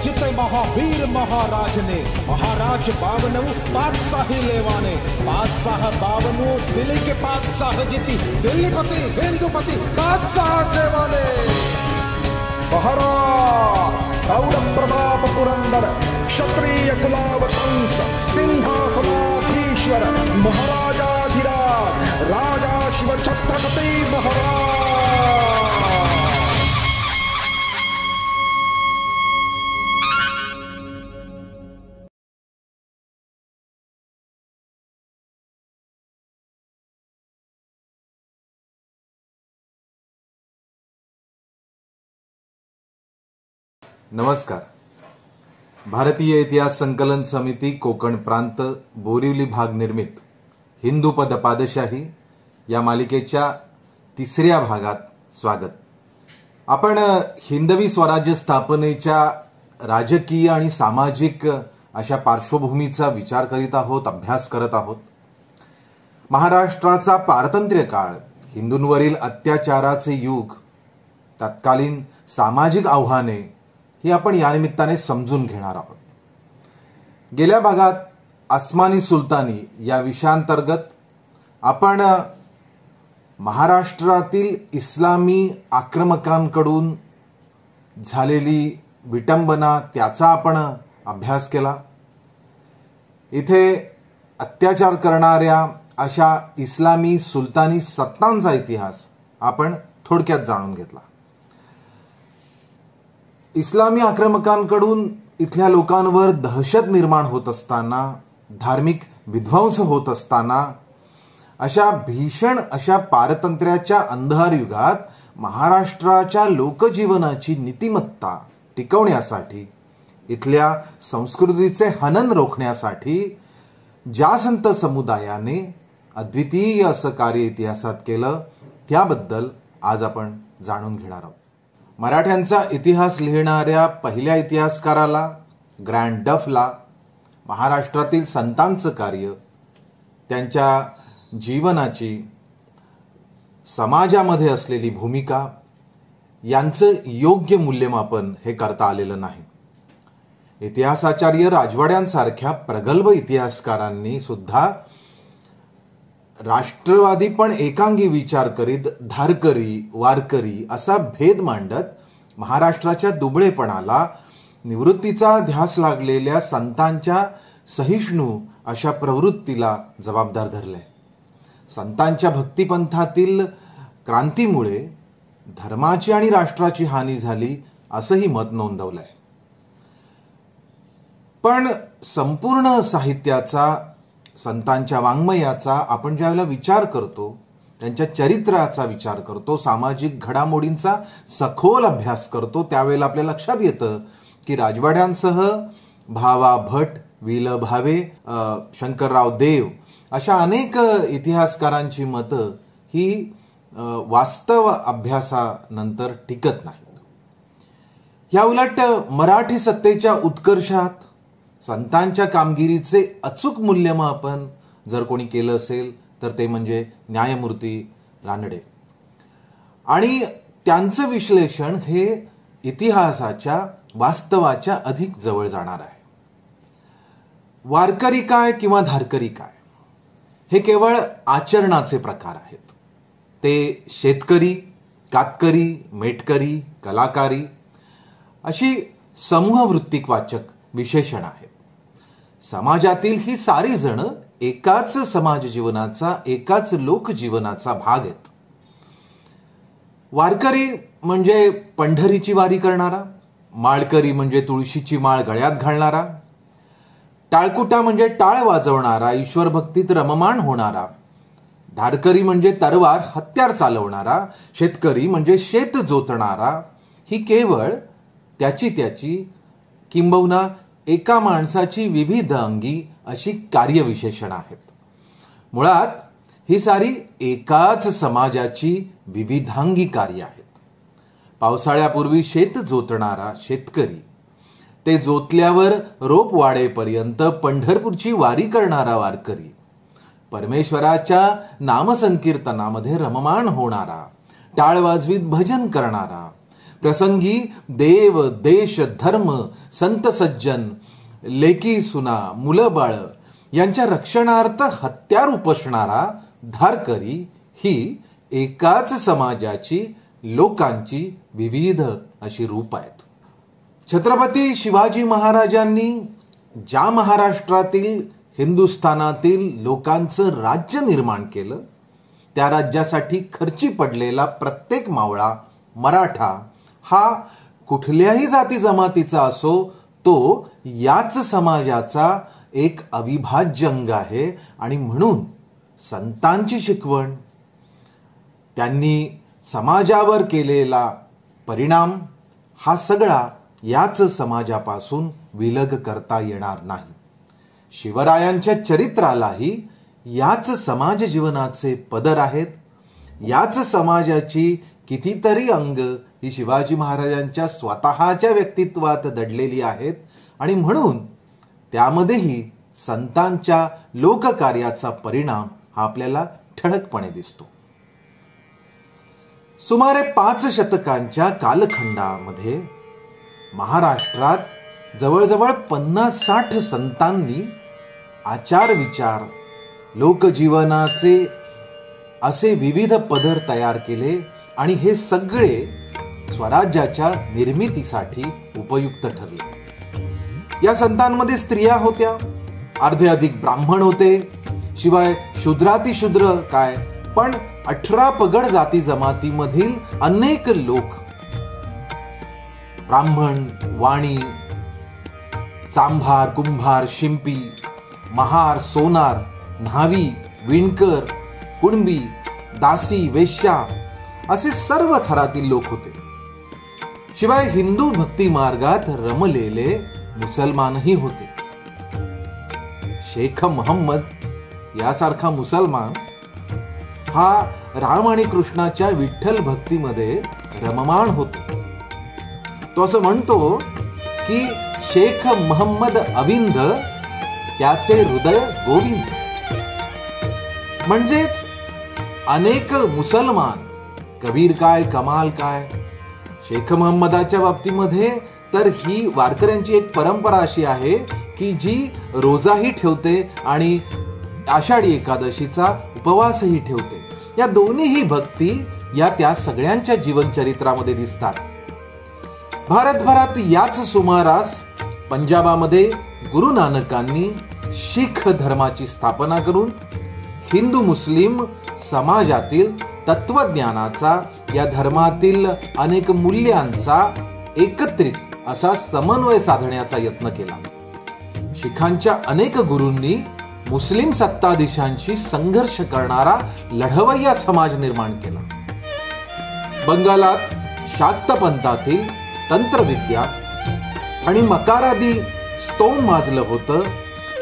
जिते महावीर महाराज ने महाराज बावनू बादशाह लेवाने बादशाह बावनू दिल्ली के बादशाह जीती दिल्लीपति हिंदूपति बादशाह सेवाने महाराज प्रौढ़ प्रताप पुरंदर क्षत्रिय कुलावतंस सिंहासनाधीश्वर महाराजाधिराज राजा शिव छत्रपति महाराज। नमस्कार. भारतीय इतिहास संकलन समिती कोकण प्रांत बोरिवली भाग निर्मित हिंदूपद पादशाही या मालिकेच्या तिसऱ्या भागात स्वागत. आपण हिंदवी स्वराज्य स्थापनेच्या राजकीय आणि सामाजिक अशा पार्श्वभूमीचा विचार करीत आहोत, अभ्यास करत आहोत. महाराष्ट्राचा पारतंत्र्य काळ, हिंदूंवरील अत्याचाराचे युग, तत्कालीन सामाजिक आव्हाने ही आपण या निमित्ताने समजून घेणार आहोत. गेल्या भागात अस्मानी सुलतानी या विषयाअंतर्गत आपण महाराष्ट्रातील इस्लामी आक्रमकांकडून झालेली विटंबना त्याचा आपण अभ्यास केला. इथे अत्याचार करणाऱ्या अशा इस्लामी सुलतानी सत्तांचा इतिहास आपण थोडक्यात जाणून घेतला. इस्लामी आक्रमकांकडून इथल्या लोकांवर दहशत निर्माण होत असताना, धार्मिक विध्वंस होत असताना, अशा भीषण अशा पारतंत्र्याच्या अंधार युगात महाराष्ट्राच्या लोकजीवनाची नीतिमत्ता टिकवण्यासाठी, इथल्या संस्कृतीचे हनन रोखण्यासाठी ज्या संत समुदायाने अद्वितीय असं कार्य इतिहासात केलं त्याबद्दल आज आपण जाणून घेणार आहोत. मराठ्यांचा इतिहास लिहिणाऱ्या पहिल्या इतिहासकाराला ग्रँड डफला महाराष्ट्रातील संतांचं कार्य, त्यांच्या जीवनाची, समाजामध्ये असलेली भूमिका यांचं योग्य मूल्यमापन हे करता आलेलं नाही. इतिहासाचार्य राजवाड्यांसारख्या प्रगल्भ इतिहासकारांनी सुद्धा राष्ट्रवादी पण एकांगी विचार करीत धारकरी वारकरी असा भेद मांडत महाराष्ट्राच्या दुबळेपणाला, निवृत्तीचा ध्यास लागलेल्या संतांच्या सहिष्णू अशा प्रवृत्तीला जबाबदार धरले. संतांच्या भक्तिपंथातील क्रांतीमुळे धर्माची आणि राष्ट्राची हानी झाली असंही मत नोंदवलंय. पण संपूर्ण साहित्याचा, संतांच्या वाङ्मयाचा आपण ज्यावेळेला विचार करतो, त्यांच्या चरित्राचा विचार करतो, सामाजिक घडामोडींचा सखोल अभ्यास करतो, त्यावेळेला आपल्या लक्षात येतं की राजवाड्यांसह भावा भट, वि. ल. भावे, शंकरराव देव अशा अनेक इतिहासकारांची मतं ही वास्तव अभ्यासानंतर टिकत नाहीत. या उलट मराठी सत्तेच्या उत्कर्षात संतांच्या कामगिरीचे अचूक मूल्यमापन जर कोणी केलं असेल तर ते म्हणजे न्यायमूर्ती रानडे. आणि त्यांचं विश्लेषण हे इतिहासाच्या वास्तवाच्या अधिक जवळ जाणार आहे. वारकरी काय किंवा धारकरी काय हे केवळ आचरणाचे प्रकार आहेत. ते शेतकरी, कातकरी, मेटकरी, कलाकारी अशी समूहवृत्तिकवाचक विशेषण आहेत. समाजातील ही सारी जण एकाच समाज जीवनाचा, एकाच लोकजीवनाचा भाग आहेत. वारकरी म्हणजे पंढरीची वारी करणारा, माळकरी म्हणजे तुळशीची माळ गळ्यात घालणारा, टाळकुटा म्हणजे टाळ वाजवणारा, ईश्वर भक्तीत रममाण होणारा, धारकरी म्हणजे तरवार हत्यार चालवणारा, शेतकरी म्हणजे शेत जोतणारा, ही केवळ त्याची किंबहुना एका माणसाची विविध अंगी अशी कार्यविशेषण आहेत. मुळात ही सारी एकाच समाजाची विविधांगी कार्य आहेत. पावसाळ्यापूर्वी शेत जोतणारा शेतकरी, ते जोतल्यावर रोप वाढेपर्यंत पंढरपूरची वारी करणारा वारकरी, परमेश्वराच्या नामसंकीर्तनामध्ये रममाण होणारा, टाळ वाजवीत भजन करणारा, प्रसंगी देव देश धर्म संत सज्जन लेकी सुना मुलं बाळ यांच्या रक्षणार्थ हत्यार उपसणारा धारकरी ही एकाच समाजाची लोकांची विविध अशी रूप आहेत. छत्रपती शिवाजी महाराजांनी ज्या महाराष्ट्रातील हिंदुस्थानातील लोकांचं राज्य निर्माण केलं त्या राज्यासाठी खर्ची पडलेला प्रत्येक मावळा मराठा हा कुठल्याही जाती जमातीचा असो तो याच समाजाचा एक अविभाज्य अंग आहे. आणि म्हणून संतांची शिकवण त्यांनी समाजावर केलेला परिणाम हा सगळा याच समाजापासून विलग करता येणार नाही. शिवरायांच्या चरित्रालाही याच समाज जीवनाचे पदर आहेत. याच समाजाची कितीतरी अंग ही शिवाजी महाराजांच्या स्वतःच्या व्यक्तित्वात दडलेली आहेत. आणि म्हणून त्यामध्येही संतांच्या लोककार्याचा परिणाम हा आपल्याला ठळकपणे दिसतो. सुमारे 5 शतकांच्या कालखंडामध्ये महाराष्ट्रात जवळजवळ 50-60 संतांनी आचार विचार लोकजीवनाचे असे विविध पदर तयार केले आणि हे सगळे स्वराज्याच्या निर्मितीसाठी उपयुक्त ठरले. या संतांमध्ये स्त्रिया होत्या, अर्धे अधिक ब्राह्मण होते, शिवाय शूद्रातिशूद्र काय पण 18 पगड जाती जमातीमधील अनेक लोक ब्राह्मण वाणी चांभार कुंभार शिंपी महार सोनार न्हावी विणकर कुणबी दासी वेश्या असे सर्व थरातील लोक होते. शिवाय हिंदू भक्ती मार्गात रमलेले मुसलमानही होते. शेख मोहम्मद यासारखा मुसलमान हा राम आणि कृष्णाच्या विठ्ठल भक्तीमध्ये रममाण होतो. तो असं म्हणतो की शेख मोहम्मद अविंद त्याचे हृदय गोविंद. म्हणजेच अनेक मुसलमान कबीर काय कमाल काय. शेख मोहम्मदाच्या बाबतीमध्ये तर ही वारकऱ्यांची एक परंपरा अशी आहे की जी रोजाही ठेवते आणि आषाढी एकादशीचा उपवासही ठेवते. या दोन्हीही भक्ती या त्या सगळ्यांच्या जीवनचरित्रामध्ये दिसतात. भारतभरात याच सुमारास पंजाबामध्ये गुरु नानकांनी शीख धर्माची स्थापना करून हिंदू मुस्लिम समाजातील तत्वज्ञानाचा या धर्मातील अनेक मूल्यांचा एकत्रित असा समन्वय साधण्याचा यत्न केला. शीखांच्या अनेक गुरूंनी मुस्लिम सत्ताधीशांशी संघर्ष करणारा लढवय्या समाज निर्माण केला. बंगालात शाक्त पंथातील तंत्रविद्या आणि मकारादी स्तोम माजलं होतं.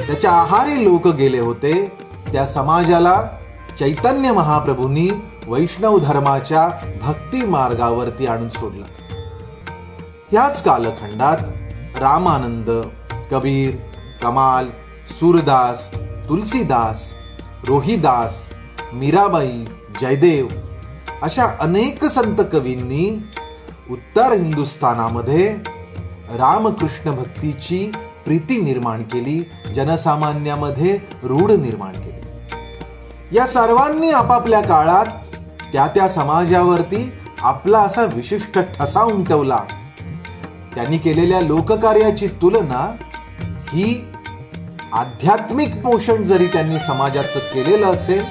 त्याच्या आहारी लोक गेले होते. त्या समाजाला चैतन्य महाप्रभूंनी वैष्णव धर्माच्या भक्ती मार्गावरती आणून सोडलं. याच कालखंडात रामानंद कबीर कमाल सूरदास तुलसीदास रोहिदास मीराबाई जयदेव अशा अनेक संत कवींनी उत्तर हिंदुस्थानामध्ये रामकृष्ण भक्तीची प्रीती निर्माण केली. जनसामान्यामध्ये रूढ निर्माण केली. या सर्वांनी आपापल्या काळात त्या त्या समाजावरती आपला असा विशिष्ट ठसा उमटवला. त्यांनी केलेल्या लोककार्याची तुलना ही आध्यात्मिक पोषण जरी त्यांनी समाजाचं केलेलं असेल,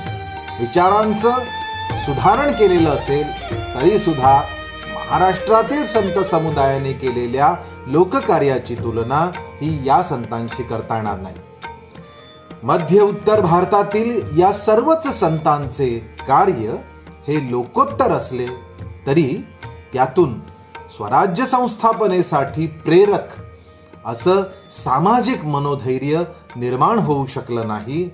विचारांचं सुधारण केलेलं असेल, तरी सुद्धा महाराष्ट्रातील संत समुदायाने केलेल्या लोककार्याची तुलना ही या संतांशी करता येणार नाही. मध्य उत्तर भारतातील या सर्वच संतांचे कार्य हे लोकोत्तर असले तरी त्यातून स्वराज्य संस्थापनेसाठी प्रेरक असं सामाजिक मनोधैर्य निर्माण होऊ शकलं नाही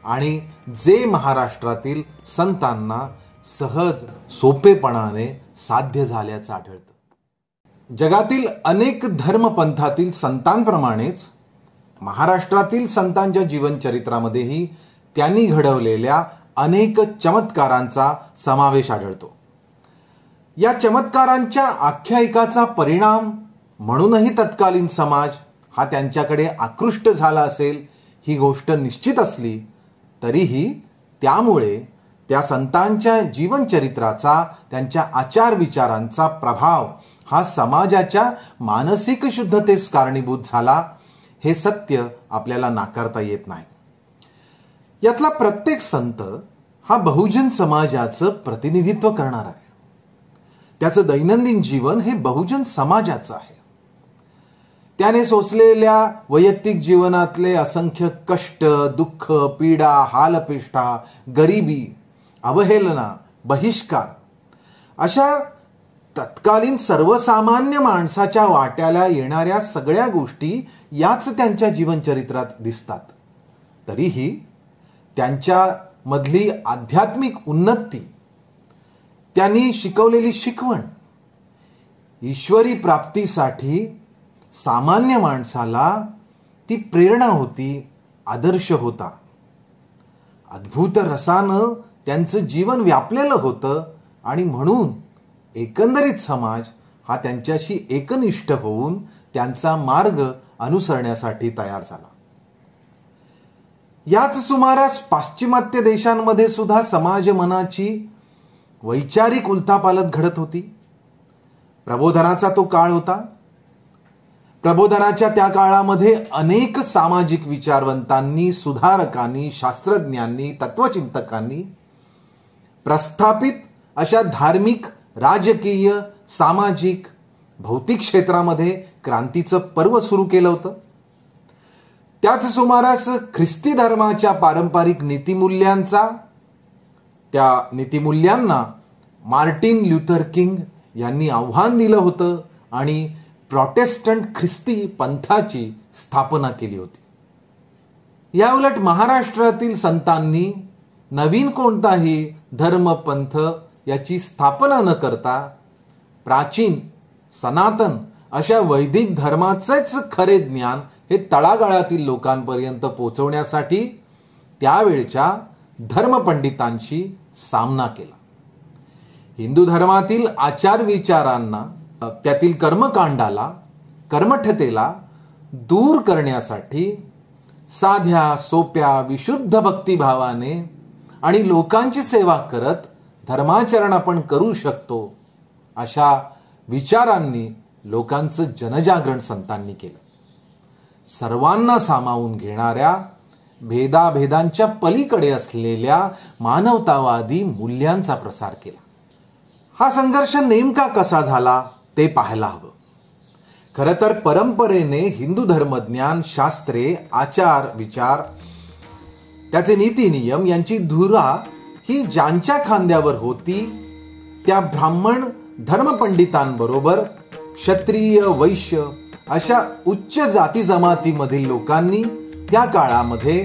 आणि जे महाराष्ट्रातील संतांना सहज सोपेपणाने साध्य झाल्याचं आढळतं. जगातील अनेक धर्मपंथातील संतांप्रमाणेच महाराष्ट्रातील संतांच्या जीवनचरित्रामध्येही त्यांनी घडवलेल्या अनेक चमत्कारांचा समावेश आढळतो. या चमत्कारांच्या आख्यायिकाचा परिणाम म्हणूनही तत्कालीन समाज हा त्यांच्याकडे आकृष्ट झाला असेल ही गोष्ट निश्चित असली तरीही त्यामुळे त्या संतांच्या जीवनचरित्राचा, त्यांच्या आचार विचारांचा प्रभाव हा समाजाच्या मानसिक शुद्धतेस कारणीभूत झाला हे सत्य आपल्याला नाकारता येत नाही. यातला प्रत्येक संत हा बहुजन समाजाचं प्रतिनिधित्व करणार आहे. त्याचं दैनंदिन जीवन हे बहुजन समाजाचं आहे. त्याने सोसलेल्या वैयक्तिक जीवनातले असंख्य कष्ट, दुःख, पीडा, हालपेष्टा, गरिबी, अवहेलना, बहिष्कार अशा तत्कालीन सर्वसामान्य माणसाच्या वाट्याला येणाऱ्या सगळ्या गोष्टी याच त्यांच्या जीवनचरित्रात दिसतात. तरीही त्यांच्या मधली आध्यात्मिक उन्नती, त्यांनी शिकवलेली शिकवण ईश्वरी प्राप्तीसाठी सामान्य माणसाला ती प्रेरणा होती, आदर्श होता. अद्भुत रसानं त्यांचं जीवन व्यापलेलं होतं आणि म्हणून एकंदरीत समाज हा त्यांच्याशी एकनिष्ठ होऊन त्यांचा मार्ग अनुसरण्यासाठी तयार झाला. याच सुमारास पाश्चिमात्य देशांमध्ये सुद्धा समाज मनाची वैचारिक उलथापालथ घडत होती. प्रबोधनाचा तो काळ होता. प्रबोधनाच्या त्या काळामध्ये अनेक सामाजिक विचारवंतांनी, सुधारकांनी, शास्त्रज्ञांनी, तत्वचिंतकांनी प्रस्थापित अशा धार्मिक, राजकीय, सामाजिक, भौतिक क्षेत्रामध्ये क्रांतीचं पर्व सुरू केलं होतं. त्याच सुमारास ख्रिस्ती धर्माच्या पारंपरिक नीतिमूल्यांचा, त्या नीतिमूल्यांना मार्टिन ल्युथर किंग यांनी आव्हान दिलं होतं आणि प्रोटेस्टंट ख्रिस्ती पंथाची स्थापना केली होती. याउलट महाराष्ट्रातील संतांनी नवीन कोणताही धर्मपंथ याची स्थापना न करता प्राचीन, सनातन अशा वैदिक धर्माचेच खरे ज्ञान हे तळागाळातील लोकांपर्यंत पोहोचवण्यासाठी त्यावेळच्या धर्मपंडितांशी सामना केला. हिंदू धर्मातील आचार विचारांना, त्यातील कर्मकांडाला, कर्मठतेला दूर करण्यासाठी साध्या, सोप्या, विशुद्ध भक्तिभावाने आणि लोकांची सेवा करत धर्माचरण आपण करू शकतो अशा विचारांनी लोकांचं जनजागरण संतांनी केलं. सर्वांना सामावून घेणाऱ्या, भेदाभेदांच्या पलीकडे असलेल्या मानवतावादी मूल्यांचा प्रसार केला. हा संघर्ष नेमका कसा झाला ते पाहायला हवं. खरं तर परंपरेने हिंदू धर्मज्ञान, शास्त्रे, आचार विचार, त्याचे नीती नियम यांची धुरा ही ज्यांच्या खांद्यावर होती त्या ब्राह्मण धर्मपंडितांबरोबर क्षत्रिय, वैश्य अशा उच्च जाती जमातीमधील लोकांनी त्या काळामध्ये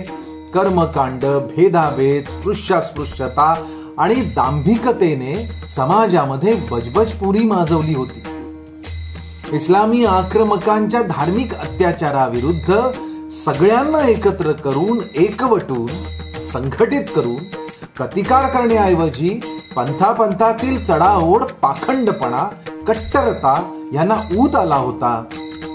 कर्मकांड, भेदाभेद, स्पृश्यास्पृश्यता आणि दांभिकतेने समाजामध्ये बजबजपुरी माजवली होती. इस्लामी आक्रमकांच्या धार्मिक अत्याचाराविरुद्ध सगळ्यांना एकत्र करून, एकवटून, संघटित करून प्रतिकार करण्याऐवजी पंथापंथातील चढाओढ, पाखंडपणा, कट्टरता यांना ऊत आला होता.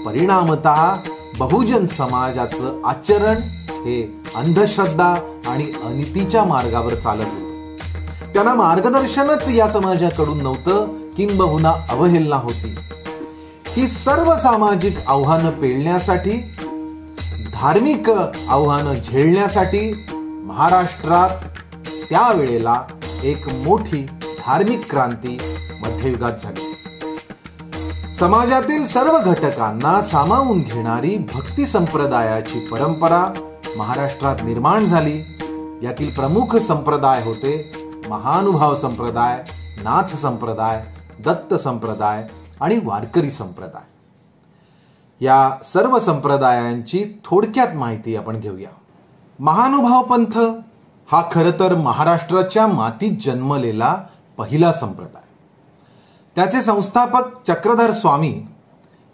परिणामतः बहुजन समाजाचं आचरण हे अंधश्रद्धा आणि अनितीच्या मार्गावर चालत होतं. त्यांना मार्गदर्शनच या समाजाकडून नव्हतं, किंबहुना अवहेलना होती. ही सर्व सामाजिक आव्हानं पेलण्यासाठी, धार्मिक आव्हानं झेलण्यासाठी महाराष्ट्रात त्यावेळेला एक मोठी धार्मिक क्रांती मध्ययुगात झाली. समाजातील सर्व घटकांना सामावून घेणारी भक्ती संप्रदायाची परंपरा महाराष्ट्रात निर्माण झाली. यातील प्रमुख संप्रदाय होते महानुभाव संप्रदाय, नाथ संप्रदाय, दत्त संप्रदाय आणि वारकरी संप्रदाय. या सर्व संप्रदायांची थोडक्यात माहिती आपण घेऊया. महानुभाव पंथ हा खरं तर महाराष्ट्राच्या मातीत जन्मलेला पहिला संप्रदाय. त्याचे संस्थापक चक्रधर स्वामी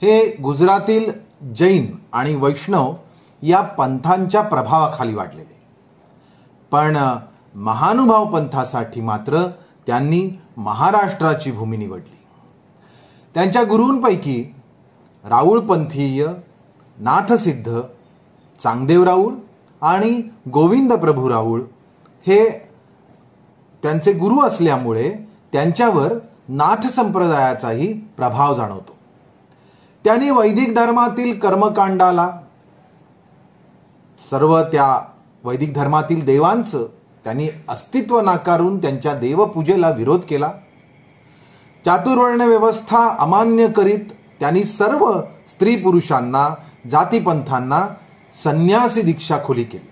हे गुजरातील जैन आणि वैष्णव या पंथांच्या प्रभावाखाली वाढलेले. पण महानुभाव पंथासाठी मात्र त्यांनी महाराष्ट्राची भूमी निवडली. त्यांच्या गुरूंपैकी राऊळपंथीय, नाथसिद्ध, चांगदेव राऊळ आणि गोविंद प्रभू राऊळ हे त्यांचे गुरु असल्यामुळे त्यांच्यावर नाथ संप्रदायाचाही प्रभाव जाणवतो. त्यांनी वैदिक धर्मातील कर्मकांडाला, सर्व त्या वैदिक धर्मातील देवांचं त्यांनी अस्तित्व नाकारून त्यांच्या देवपूजेला विरोध केला. चातुर्वर्ण व्यवस्था अमान्य करीत त्यांनी सर्व स्त्री पुरुषांना, जातीपंथांना संन्यासी दीक्षा खुली केली.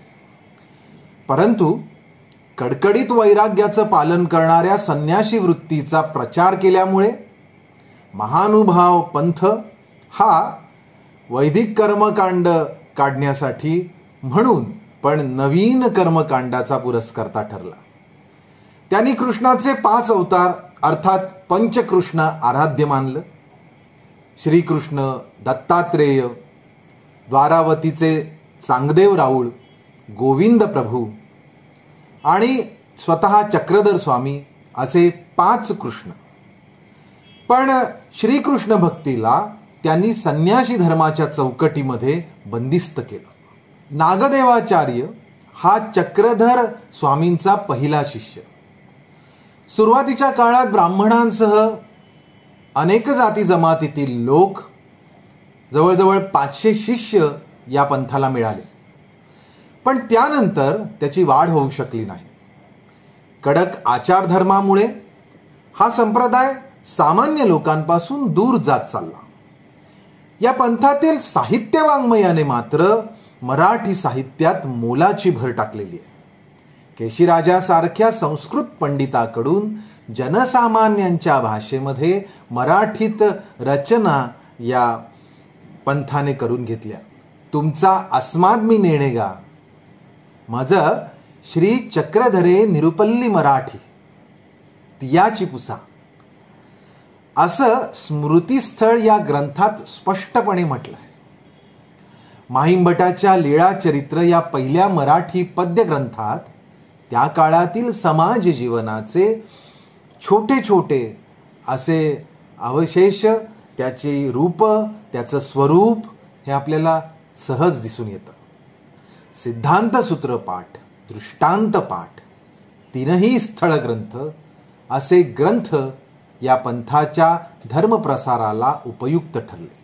परंतु कडकडीत वैराग्याचं पालन करणाऱ्या संन्यासी वृत्तीचा प्रचार केल्यामुळे महानुभाव पंथ हा वैदिक कर्मकांड काढण्यासाठी म्हणून पण नवीन कर्मकांडाचा पुरस्कर्ता ठरला. त्यांनी कृष्णाचे 5 अवतार अर्थात पंचकृष्ण आराध्य मानलं. श्रीकृष्ण, दत्तात्रेय, द्वारावतीचे चांगदेव राऊळ, गोविंद प्रभू आणि स्वतः चक्रधर स्वामी असे 5 कृष्ण. पण श्रीकृष्ण भक्तीला त्यांनी संन्यासी धर्माच्या चौकटीमध्ये बंदिस्त केलं. नागदेवाचार्य हा चक्रधर स्वामींचा पहिला शिष्य. सुरुवातीच्या काळात ब्राह्मणांसह अनेक जाती जमातीतील लोक, जवळजवळ 500 शिष्य या पंथाला मिळाले. पण त्यानंतर त्याची वाढ होऊ शकली नाही. कडक आचार धर्मामुळे हा संप्रदाय सामान्य लोकांपासून दूर जात चालला. या पंथातील साहित्य वाङ्मयाने मात्र मराठी साहित्यात मोलाची भर टाकलेली आहे. केशीराजासारख्या संस्कृत पंडिताकडून जनसामान्यांच्या भाषेमध्ये मराठीत रचना या पंथाने करून घेतल्या. तुमचा अस्माद मी नेणेगा, मज श्री चक्रधरे निरुपल्ली मराठी, तियाची पुसा, असं स्मृतीस्थळ या ग्रंथात स्पष्टपणे म्हटलं आहे. माहिमभटाच्या लीळा चरित्र या पहिल्या मराठी पद्य ग्रंथात त्या काळातील समाज जीवनाचे छोटे छोटे असे अवशेष, त्याचे रूप, त्याचं स्वरूप हे आपल्याला सहज दिसून येतं. सिद्धांत सूत्र पाठ, दृष्टांत पाठ, 3ही स्थळ ग्रंथ असे ग्रंथ या पंथाच्या धर्मप्रसाराला उपयुक्त ठरले.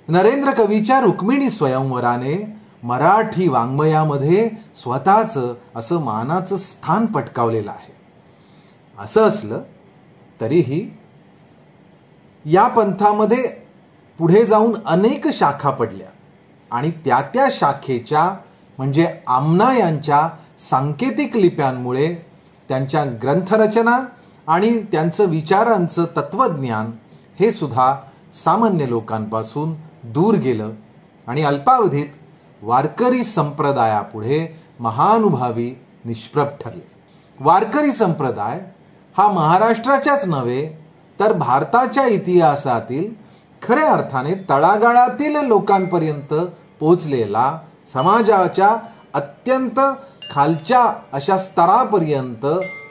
नरेंद्र कवीच्या रुक्मिणी स्वयंवराने मराठी वाङ्मयामध्ये स्वतःचं असं मानाचं स्थान पटकावलेलं आहे. असं असलं तरीही या पंथामध्ये पुढे जाऊन अनेक शाखा पडल्या आणि त्या त्या शाखेच्या म्हणजे आमना यांच्या सांकेतिक लिप्यांमुळे त्यांच्या ग्रंथरचना आणि त्यांचं विचारांचं तत्वज्ञान हे सुद्धा सामान्य लोकांपासून दूर गेलं आणि अल्पावधीत वारकरी संप्रदायापुढे महानुभावी निष्प्रभ ठरले. वारकरी संप्रदाय हा महाराष्ट्राच्याच नव्हे तर भारताच्या इतिहासातील खऱ्या अर्थाने तळागाळातील लोकांपर्यंत पोचलेला, समाजाच्या अत्यंत खालच्या अशा स्तरापर्यंत,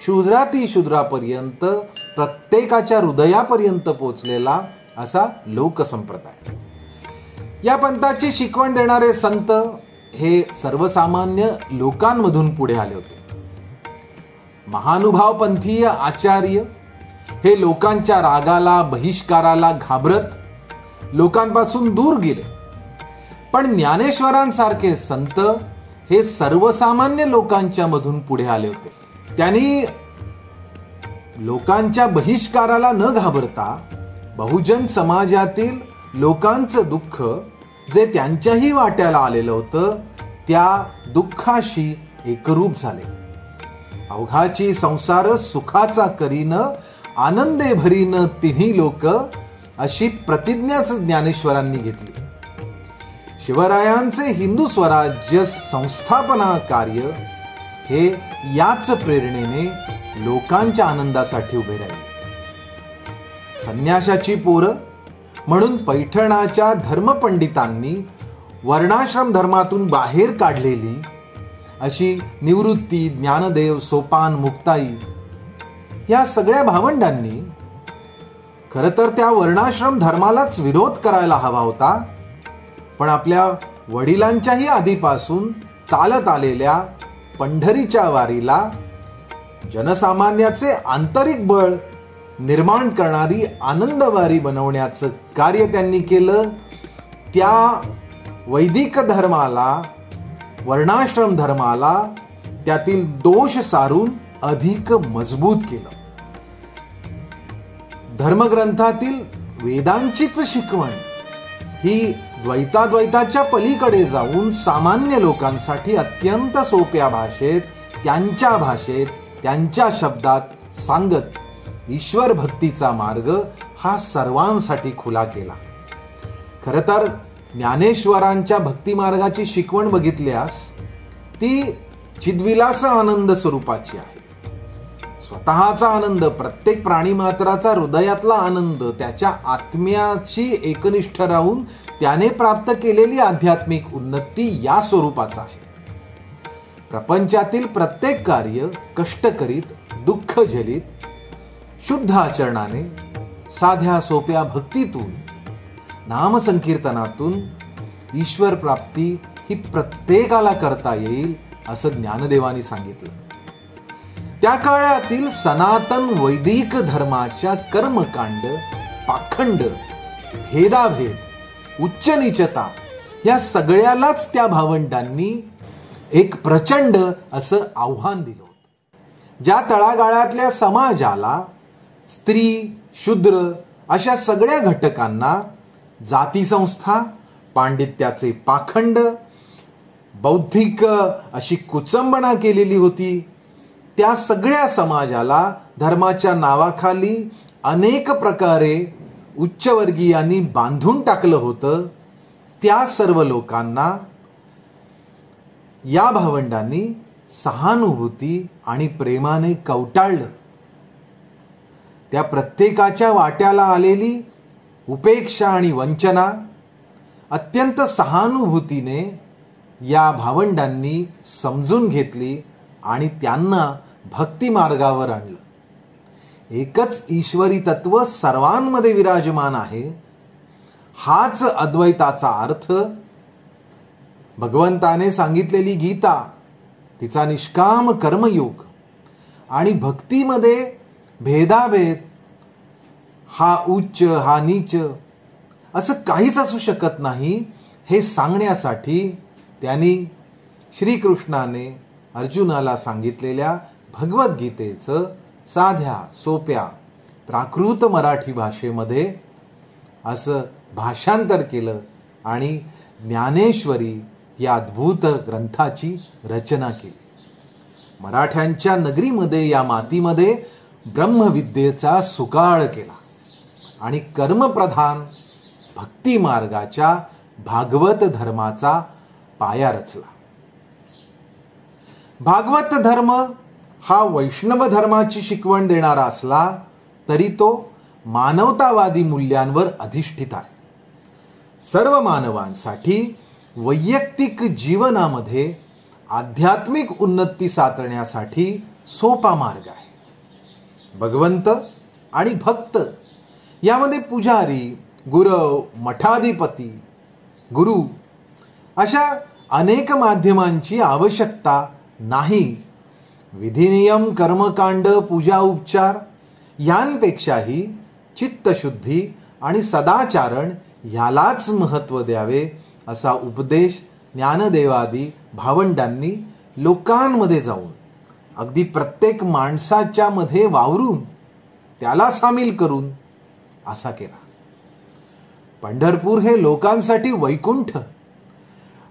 शूद्रापर्यंत प्रत्येकाच्या हृदयापर्यंत पोचलेला असा लोकसंप्रदाय. या पंथाची शिकवण देणारे संत हे सर्वसामान्य लोकांमधून पुढे आले होते. महानुभाव पंथीय आचार्य हे लोकांच्या रागाला, बहिष्काराला घाबरत लोकांपासून दूर गेले. पण ज्ञानेश्वरांसारखे संत हे सर्वसामान्य लोकांच्या मधून पुढे आले होते. त्यांनी लोकांच्या बहिष्काराला न घाबरता बहुजन समाजातील लोकांचं दुःख जे त्यांच्याही वाट्याला आलेलं होतं त्या दुःखाशी एकरूप झाले. अवघाची संसार सुखाचा करीन, आनंदे भरीन तिन्ही लोक, अशी प्रतिज्ञाच ज्ञानेश्वरांनी घेतली. शिवरायांचे हिंदू स्वराज्य संस्थापना कार्य हे याच प्रेरणेने लोकांच्या आनंदासाठी उभे राहिले. संन्याशाची पोरं म्हणून पैठणाच्या धर्मपंडितांनी वर्णाश्रम धर्मातून बाहेर काढलेली अशी निवृत्ती, ज्ञानदेव, सोपान, मुक्ताई या सगळ्या भावंडांनी खरं तर त्या वर्णाश्रम धर्मालाच विरोध करायला हवा होता, पण आपल्या वडिलांच्याही आधीपासून चालत आलेल्या पंढरीच्या वारीला जनसामान्याचे आंतरिक बळ निर्माण करणारी आनंदवारी बनवण्याचं कार्य त्यांनी केलं. त्या वैदिक धर्माला, वर्णाश्रम धर्माला त्यातील दोष सारून अधिक मजबूत केलं. धर्मग्रंथातील वेदांचीच शिकवण ही द्वैताद्वैताच्या पलीकडे जाऊन सामान्य लोकांसाठी अत्यंत सोप्या भाषेत, त्यांच्या भाषेत, त्यांच्या शब्दात सांगत ईश्वर भक्तीचा मार्ग हा सर्वांसाठी खुला केला. खरं तर ज्ञानेश्वरांच्या भक्ती मार्गाची शिकवण बघितल्यास ती चिद्विलास आनंद स्वरूपाची आहे. स्वतःचा आनंद, प्रत्येक प्राणी मात्राचा हृदयातला आनंद, त्याच्या आत्म्याची एकनिष्ठ राहून त्याने प्राप्त केलेली आध्यात्मिक उन्नती या स्वरूपाचा आहे. प्रपंचातील प्रत्येक कार्य कष्ट करीत, दुःख झेलीत, शुद्ध आचरणाने, साध्या सोप्या भक्तीतून, नामसंकीर्तनातून ईश्वर प्राप्ती ही प्रत्येकाला करता येईल असं ज्ञानदेवांनी सांगितलं. त्या काळातील सनातन वैदिक धर्माच्या कर्मकांड, पाखंड, भेदाभेद, उच्च नीचता या सगळ्यालाच त्या भावंडांनी एक प्रचंड असं आव्हान दिलं होतं. ज्या तळागाळातल्या समाजाला स्त्री, शूद्र अशा सगळ्या घटकांना जाती संस्था, पांडित्याचे पाखंड, बौद्धिक अशी कुचंबणा केलेली होती, त्या सगळ्या समाजाला धर्माच्या नावाखाली अनेक प्रकारे उच्चवर्गीयांनी बांधून टाकलं होतं. त्या सर्व लोकांना या भावंडांनी सहानुभूती आणि प्रेमाने कवटाळलं. त्या प्रत्येकाच्या वाट्याला आलेली उपेक्षा आणि वंचना अत्यंत सहानुभूतीने या भावंडांनी समजून घेतली आणि त्यांना भक्ती मार्गावर आणलं. एकच ईश्वरी तत्व सर्वांमध्ये विराजमान आहे, हाच अद्वैताचा अर्थ. भगवंताने सांगितलेली गीता, तिचा निष्काम कर्मयोग आणि भक्तीमध्ये भेदाभेद, हा उच्च हा नीच असं काहीच असू शकत नाही, हे सांगण्यासाठी त्यांनी श्रीकृष्णाने अर्जुनाला सांगितलेल्या भगवद्गीतेचं साध्या सोप्या प्राकृत मराठी भाषेमध्ये असं भाषांतर केलं आणि ज्ञानेश्वरी या अद्भुत ग्रंथाची रचना केली. मराठ्यांच्या नगरीमध्ये, या मातीमध्ये ब्रह्मविद्येचा सुकाळ केला आणि कर्मप्रधान भक्ती मार्गाच्या भागवत धर्माचा पाया रचला. भागवत धर्म हा वैष्णव धर्माची शिकवण देणारा असला तरी तो मानवतावादी मूल्यांवर अधिष्ठित आहे. सर्व मानवांसाठी वैयक्तिक जीवनामध्ये आध्यात्मिक उन्नती साधण्यासाठी सोपा मार्ग आहे. भगवंत आणि भक्त यामध्ये पुजारी, गुरव, मठाधिपती, गुरु अशा अनेक माध्यमांची आवश्यकता नाही. विधिनियम, कर्मकांड, पूजा उपचार यांपेक्षाही चित्तशुद्धी आणि सदाचारण ह्यालाच महत्त्व द्यावे असा उपदेश ज्ञानदेवादी भावंडांनी लोकांमध्ये जाऊन अगदी प्रत्येक माणसाच्या मध्ये वावरून त्याला सामील करून असा केला. पंढरपूर हे लोकांसाठी वैकुंठ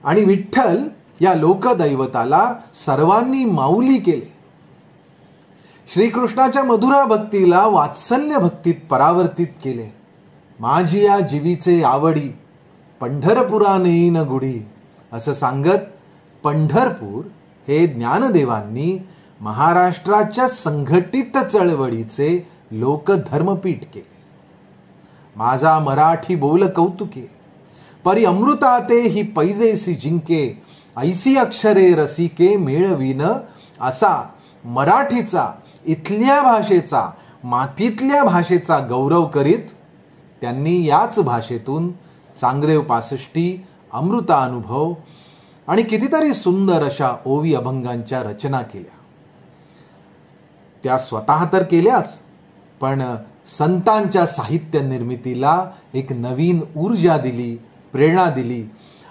आणि विठ्ठल या लोकदैवताला सर्वांनी माऊली केले. श्रीकृष्णाच्या मधुरा भक्तीला वात्सल्य भक्तीत परावर्तित केले. माझी या जीवीचे आवडी पंढरपुराने न गुढी असं सांगत पंढरपूर हे ज्ञानदेवांनी महाराष्ट्राच्या संघटित चळवळीचे लोकधर्मपीठ केले. माझा मराठी बोल कौतुके परी अमृताते ही पैजेसी जिंके ऐसी अक्षरे रसिके मेळवीन असा मराठीचा, इथल्या भाषेचा, मातीतल्या भाषेचा गौरव करीत त्यांनी याच भाषेतून चांगदेव पासष्टी, अमृतानुभव आणि कितीतरी सुंदर अशा ओवी अभंगांच्या रचना केल्या. त्या स्वतः तर केल्याच, पण संतांच्या साहित्य निर्मितीला एक नवीन ऊर्जा दिली, प्रेरणा दिली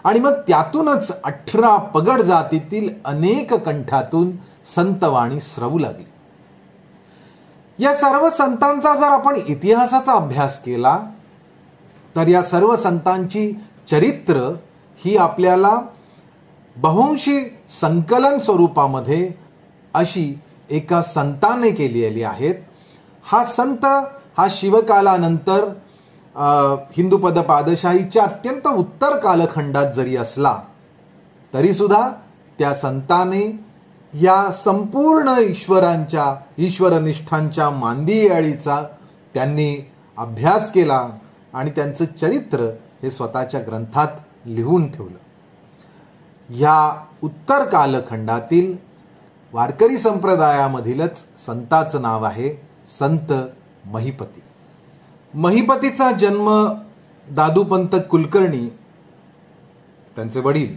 आणि मग त्यातूनच 18 पगड जातीतील अनेक कंठातून संतवाणी स्रवू लागली. या सर्व संतांचा जर आपण इतिहासाचा अभ्यास केला तर या सर्व संतांची चरित्र ही आपल्याला बहुंशी संकलन स्वरूपामध्ये अशी एका संताने केलेली आहेत. हा संत हा शिवकालानंतर हिंदू पद पादशाहीच्या अत्यंत उत्तर कालखंडात जरी असला तरी सुद्धा त्या संताने या संपूर्ण ईश्वरनिष्ठांच्या मांदियाळीचा त्यांनी अभ्यास केला आणि त्यांचं चरित्र हे स्वतःच्या ग्रंथात लिहून ठेवलं. या उत्तर कालखंडातील वारकरी संप्रदायामधीलच संताचं नाव आहे संत महिपती. महिपतीचा जन्म दादूपंत कुलकर्णी, त्यांचे वडील,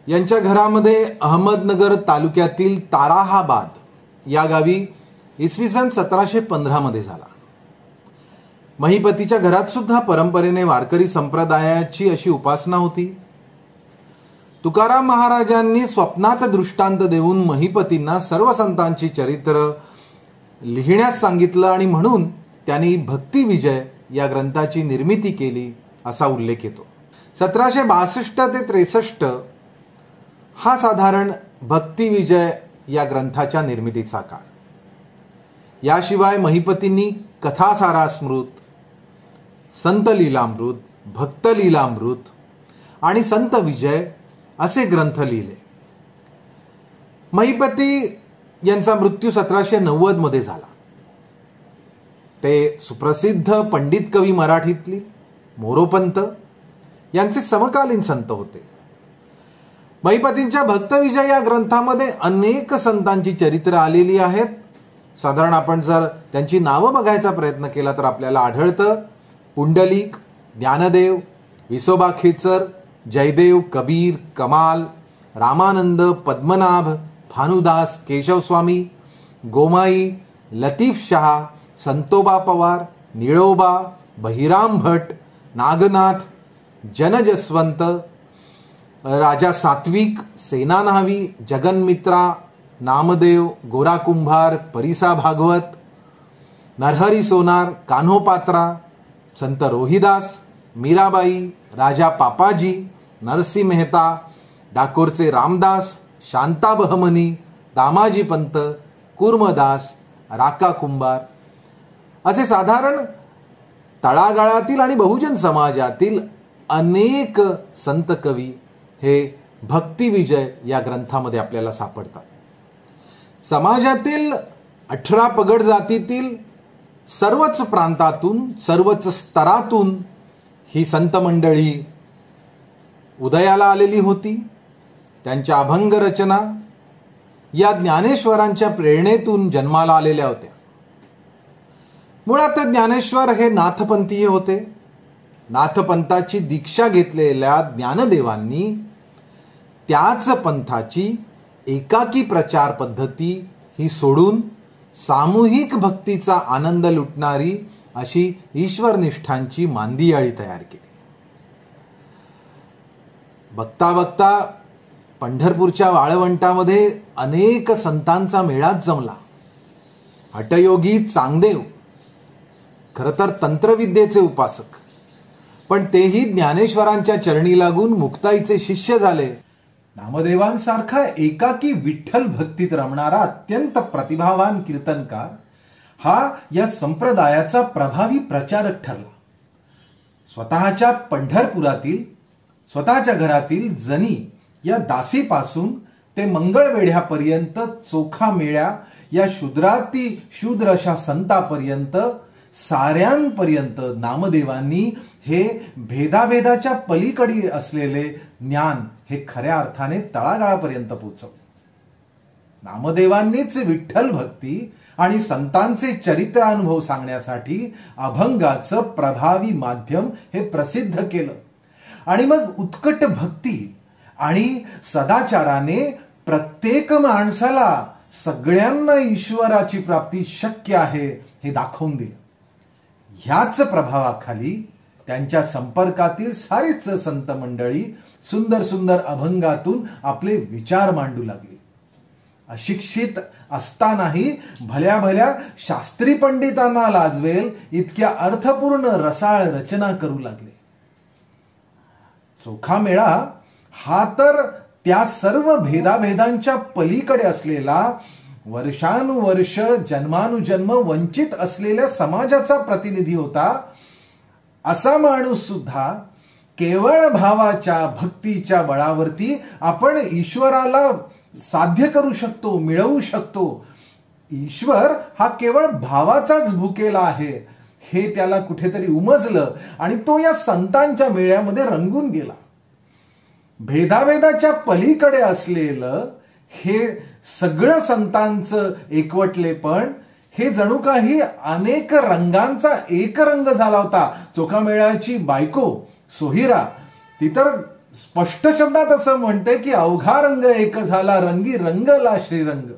यांच्या घरामध्ये अहमदनगर तालुक्यातील ताराहाबाद या गावी इसवी सन 1715 मध्ये झाला. महिपतीच्या घरात सुद्धा परंपरेने वारकरी संप्रदायाची अशी उपासना होती. तुकाराम महाराजांनी स्वप्नात दृष्टांत देऊन महिपतींना सर्व संतांची चरित्र लिहिण्यास सांगितलं आणि म्हणून त्यांनी भक्ती विजय या ग्रंथाची निर्मिती केली असा उल्लेख येतो. 1762 ते 63 हा साधारण भक्ती विजय या ग्रंथाच्या निर्मितीचा काळ. याशिवाय महिपतींनी कथासारास्मृत, संत लीलामृत, भक्त लीलामृत आणि संत विजय असे ग्रंथ लिहिले. महिपती यांचा मृत्यू 1790 मध्ये झाला. ते सुप्रसिद्ध पंडित कवी मराठीतली मोरोपंत यांचे समकालीन संत होते. महिपतींच्या भक्तविजय या ग्रंथामध्ये अनेक संतांची चरित्र आलेली आहेत. साधारण आपण जर त्यांची नावं बघायचा प्रयत्न केला तर आपल्याला आढळतं पुंडलिक, ज्ञानदेव, विसोबा खेचर, जयदेव, कबीर, कमाल, रामानंद, पद्मनाभ, भानुदास, केशवस्वामी, गोमाई, लतीफ शहा, संतोबा पवार, निळोबा, बहिराम भट, नागनाथ, जनजसवंत, राजा सात्विक, सेना न्हावी, जगन्मित्रा, नामदेव, गोरा कुंभार, परिसा भागवत, नरहरी सोनार, कान्होपात्रा, संत रोहिदास, मीराबाई, राजा पापाजी, नरसी मेहता, डाकोरचे रामदास, शांता बहमनी, दामाजी पंत, कुर्मदास, राका कुंभार असे साधारण तळागाळातील आणि बहुजन समाजातील अनेक संत कवी हे भक्ती विजय या ग्रंथामध्ये आपल्याला सापडतात. समाजातील 18 पगड जातीतील सर्वच प्रांतातून, सर्वच स्तरातून ही संत मंडळी उदयाला आलेली होती. त्यांच्या अभंग रचना या ज्ञानेश्वरांच्या प्रेरणेतून जन्माला आलेल्या होत्या. मुळात ज्ञानेश्वर हे नाथपंथीय होते. नाथपंथाची दीक्षा घेतलेल्या ज्ञानदेवांनी त्याच पंथाची एकाकी प्रचार पद्धती ही सोडून सामूहिक भक्तीचा आनंद लुटणारी अशी ईश्वरनिष्ठांची मांदियाळी तयार केली. बघता बघता पंढरपूरच्या वाळवंटामध्ये अनेक संतांचा मेळाच जमला. हठयोगी चांगदेव खरं तर तंत्रविद्येचे उपासक, पण तेही ज्ञानेश्वरांच्या चरणी लागून मुक्ताईचे शिष्य झाले. नामदेवांसारखा एकाकी विठ्ठल भक्तीत रमणारा अत्यंत प्रतिभावान कीर्तनकार हा या संप्रदायाचा प्रभावी प्रचारक ठरला. स्वतःच्या पंढरपुरातील, स्वतःच्या घरातील जनी या दासीपासून ते मंगळवेढ्यापर्यंत, चोखा मेळ्या या शूद्राती शूद्र अशा संतापर्यंत, साऱ्यांपर्यंत नामदेवांनी हे भेदाभेदाच्या पलीकडे असलेले ज्ञान हे खऱ्या अर्थाने तळागाळापर्यंत पोहोचवले. नामदेवांनीच विठ्ठल भक्ती आणि संतांचे चरित्रानुभव सांगण्यासाठी अभंगाचं प्रभावी माध्यम हे प्रसिद्ध केलं. आणि मग उत्कट भक्ती आणि सदाचाराने प्रत्येक माणसाला, सगळ्यांना ईश्वराची प्राप्ती शक्य आहे हे दाखवून दिलं. ह्याच प्रभावाखाली त्यांच्या संपर्कातील सारीच संत मंडळी सुंदर सुंदर अभंगातून आपले विचार मांडू लागली. अशिक्षित असतानाही भल्या भल्या शास्त्री पंडितांना लाजवेल इतक्या अर्थपूर्ण रसाळ रचना करू लागले. चोखामेळा हा तर त्या सर्व भेदाभेदांच्या पलीकडे असलेला, वर्षानुवर्ष जन्मानुजन्म वंचित असलेल्या समाजाचा प्रतिनिधी होता. असा माणूस सुद्धा केवळ भावाच्या, भक्तीच्या बळावरती आपण ईश्वराला साध्य करू शकतो, मिळवू शकतो. ईश्वर हा केवळ भावाचाच भुकेला आहे हे त्याला कुठेतरी उमजलं आणि तो या संतांच्या मेळ्यामध्ये रंगून गेला. भेदाभेदाच्या पलीकडे असलेलं हे सगळं संतांचं एकवटलेपण हे जणू काही अनेक रंगांचा एक रंग झाला होता. चोखामेळ्याची बायको सोहिरा ती तर स्पष्ट शब्दात असं म्हणते की अवघा रंग एक झाला, रंगी रंगला श्रीरंग.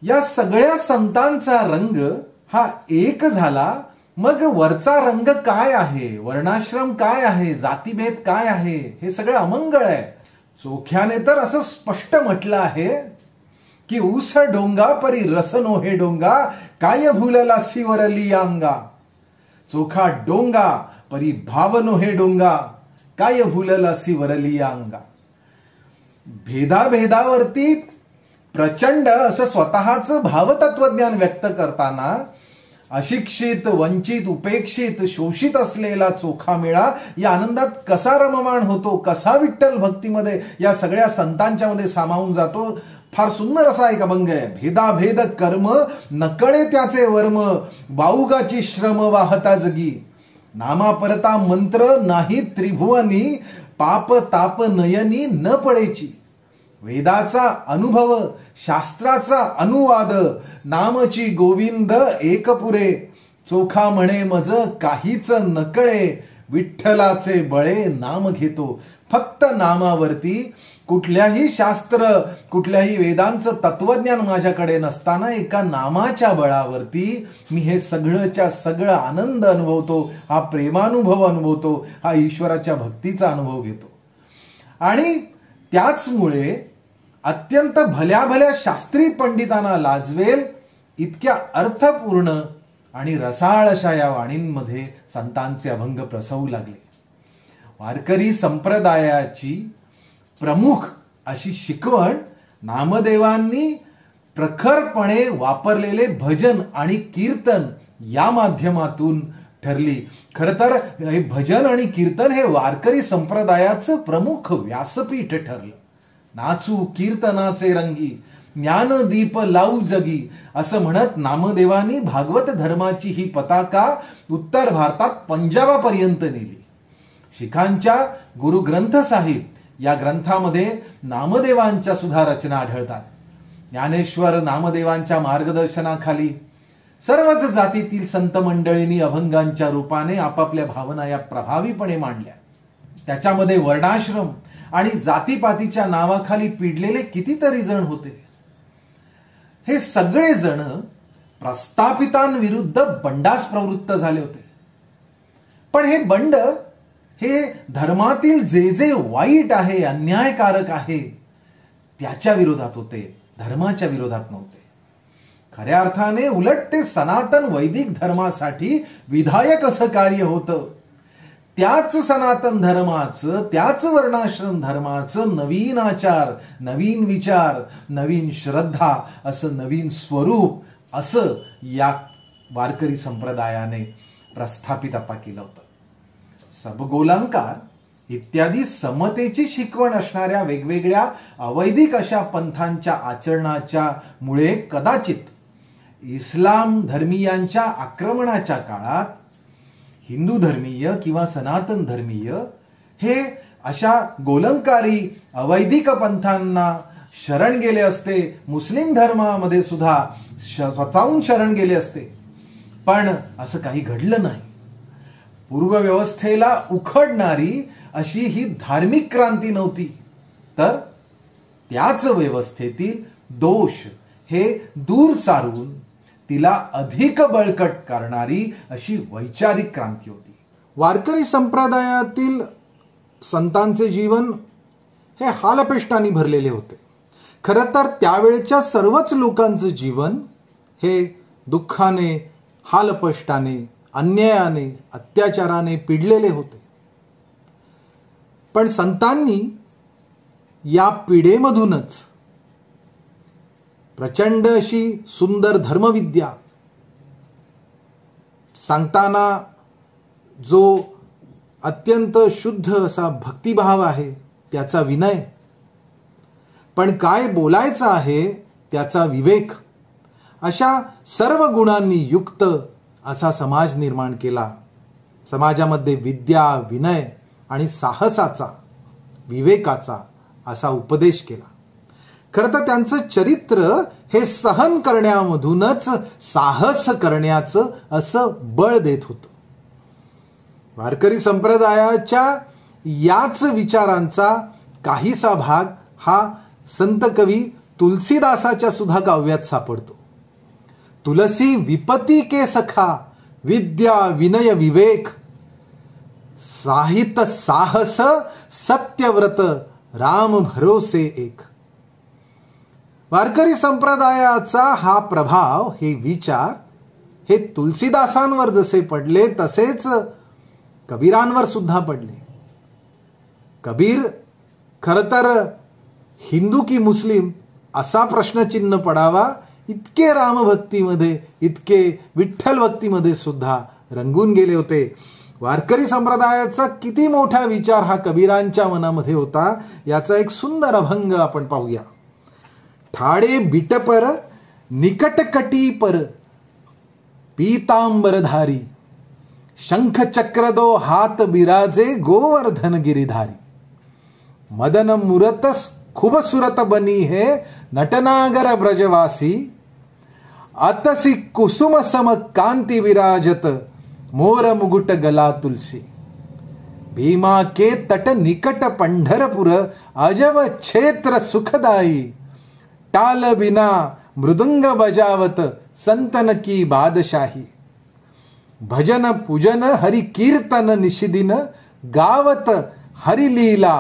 या सगळ्या संतांचा रंग हा एक झाला. मग वरचा रंग काय आहे, वर्णाश्रम काय आहे, जातीभेद काय आहे, हे सगळं अमंगळ आहे. चोख्याने तर असं स्पष्ट म्हटलं आहे की ऊस डोंगा परी रस नोहे डोंगा, काय भूलला सिवरली अंगा. चोखा डोंगा परी भाव नोहे डोंगा, काय भूलला सिवरली अंगा. भेदाभेदावरती प्रचंड असं स्वतःचं भावतत्वज्ञान व्यक्त करताना अशिक्षित, वंचित, उपेक्षित, शोषित असलेला चोखामेळा या आनंदात कसा रममाण होतो, कसा विठ्ठल भक्तीमध्ये या सगळ्या संतांच्या मध्ये सामावून जातो. फार सुंदर असा एक अभंग आहे. भेदाभेद कर्म नकळे त्याचे वर्म, बाऊगाची श्रम वाहता जगी. नामा परता मंत्र नाही त्रिभुवनी, पाप ताप नयनी न पडेची. वेदाचा अनुभव, शास्त्राचा अनुवाद, नामची गोविंद एक पुरे. चोखा म्हणे मज काहीच नकळे, विठ्ठलाचे बळे नाम घेतो. फक्त नामावरती कुठल्याही शास्त्र, कुठल्याही वेदांचं तत्वज्ञान माझ्याकडे नसताना एका नामाच्या बळावरती मी हे सगळंच्या सगळं आनंद अनुभवतो, हा प्रेमानुभव अनुभवतो, हा ईश्वराच्या भक्तीचा अनुभव घेतो. आणि त्याचमुळे अत्यंत भल्या भल्या शास्त्री पंडितांना लाजवेल इतक्या अर्थपूर्ण आणि रसाळ अशा या वाणींमध्ये संतांचे अभंग प्रसवू लागले. वारकरी संप्रदायाची प्रमुख अशी शिकवण नामदेवांनी प्रखरपणे वापरलेले भजन आणि कीर्तन या माध्यमातून ठरली. खरं तर हे भजन आणि कीर्तन हे वारकरी संप्रदायाचं प्रमुख व्यासपीठ ठरलं. नाचू कीर्तनाचे रंगी, ज्ञानदीप लावू जगी असं म्हणत नामदेवांनी भागवत धर्माची ही पताका उत्तर भारतात पंजाबापर्यंत नेली. शिखांच्या गुरु ग्रंथ साहिब या ग्रंथामध्ये नामदेवांच्या सुद्धा रचना आढळतात. ज्ञानेश्वर नामदेवांच्या मार्गदर्शनाखाली सर्वच जातीतील संत मंडळींनी अभंगांच्या रूपाने आपापल्या भावना या प्रभावीपणे मांडल्या. त्याच्यामध्ये वर्णाश्रम आणि जातीपातीच्या नावाखाली पिडलेले कितीतरी जण होते. हे सगळे जण प्रस्थापितांविरुद्ध बंडास प्रवृत्त झाले होते. पण हे बंड हे धर्मातील जे जे वाईट आहे, अन्यायकारक आहे त्याच्या विरोधात होते, धर्माच्या विरोधात नव्हते. खऱ्या अर्थाने उलट ते सनातन वैदिक धर्मासाठी विधायक असं कार्य होतं. त्याच सनातन धर्माचं, त्याच वर्णाश्रम धर्माचं नवीन आचार, नवीन विचार, नवीन श्रद्धा, असं नवीन स्वरूप असं या वारकरी संप्रदायाने प्रस्थापित केलं होतं. सबगोलांकार इत्यादी समतेची शिकवण असणाऱ्या वेगवेगळ्या अवैधिक अशा पंथांच्या आचरणाच्या मुळे कदाचित इस्लाम धर्मीयांच्या आक्रमणाच्या काळात हिंदू धर्मीय किंवा सनातन धर्मीय हे अशा गोलंकारी अवैधिक पंथांना शरण गेले असते, मुस्लिम धर्मामध्ये सुद्धा स्वतःहून शरण गेले असते, पण असं काही घडलं नाही. पूर्वव्यवस्थेला उखडणारी अशी ही धार्मिक क्रांती नव्हती, तर त्याच व्यवस्थेतील दोष हे दूर सारून तिला अधिक बळकट करणारी अशी वैचारिक क्रांती होती. वारकरी संप्रदायातील संतांचे जीवन हे हालअपेष्टांनी भरलेले होते. खरं तर त्यावेळच्या सर्वच लोकांचं जीवन हे दुःखाने, हालअपेष्टाने, अन्यायाने, अत्याचाराने पिडलेले होते. पण संतांनी या पिडेमधूनच प्रचंड अशी सुंदर धर्मविद्या सांगताना जो अत्यंत शुद्ध असा भक्तिभाव आहे त्याचा विनय, पण काय बोलायचं आहे त्याचा विवेक, अशा सर्व गुणांनी युक्त असा समाज निर्माण केला. समाजामध्ये विद्या, विनय आणि साहसाचा, विवेकाचा असा उपदेश केला. खरं तर त्यांचं चरित्र हे सहन करण्यामधूनच साहस करण्याचं असं बळ देत होतं. वारकरी संप्रदायाच्या याच विचारांचा काहीसा भाग हा संत कवी तुलसीदासाच्या सुद्धा काव्यात सापडतो. तुलसी विपती के सखा, विद्या विनय विवेक, साहित्य साहस सत्यव्रत, राम भरोसे एक. वारकरी संप्रदायाचा हा प्रभाव, हे विचार हे तुलसीदासांवर जसे पडले तसेच कबीरांवर सुद्धा पडले. कबीर खरं तर हिंदू की मुस्लिम असा प्रश्नचिन्ह पडावा इतके रामभक्तीमध्ये, इतके विठ्ठल भक्तीमध्ये सुद्धा रंगून गेले होते. वारकरी संप्रदायाचा किती मोठा विचार हा कबीरांच्या मनामध्ये होता याचा एक सुंदर अभंग आपण पाहूया. ठाडे बिटपर निकटकटी पर, पीतांबरधारी, शंख चक्र दो हात बिराजे, गोवर्धन गिरिधारी. मदन मुरत खूब सुरत बनी है, नटनागर ब्रजवासी, अतसी कुसुम सम कांति विराजत, मोर मुगुट गला तुलसी. भीमा के तट निकट पंढरपुर, अजब क्षेत्र सुखदाई, टाल बिना मृदंग बजावत, संतन की बादशाही. भजन पूजन हरि कीर्तन निशिदिन, गावत हरि लीला,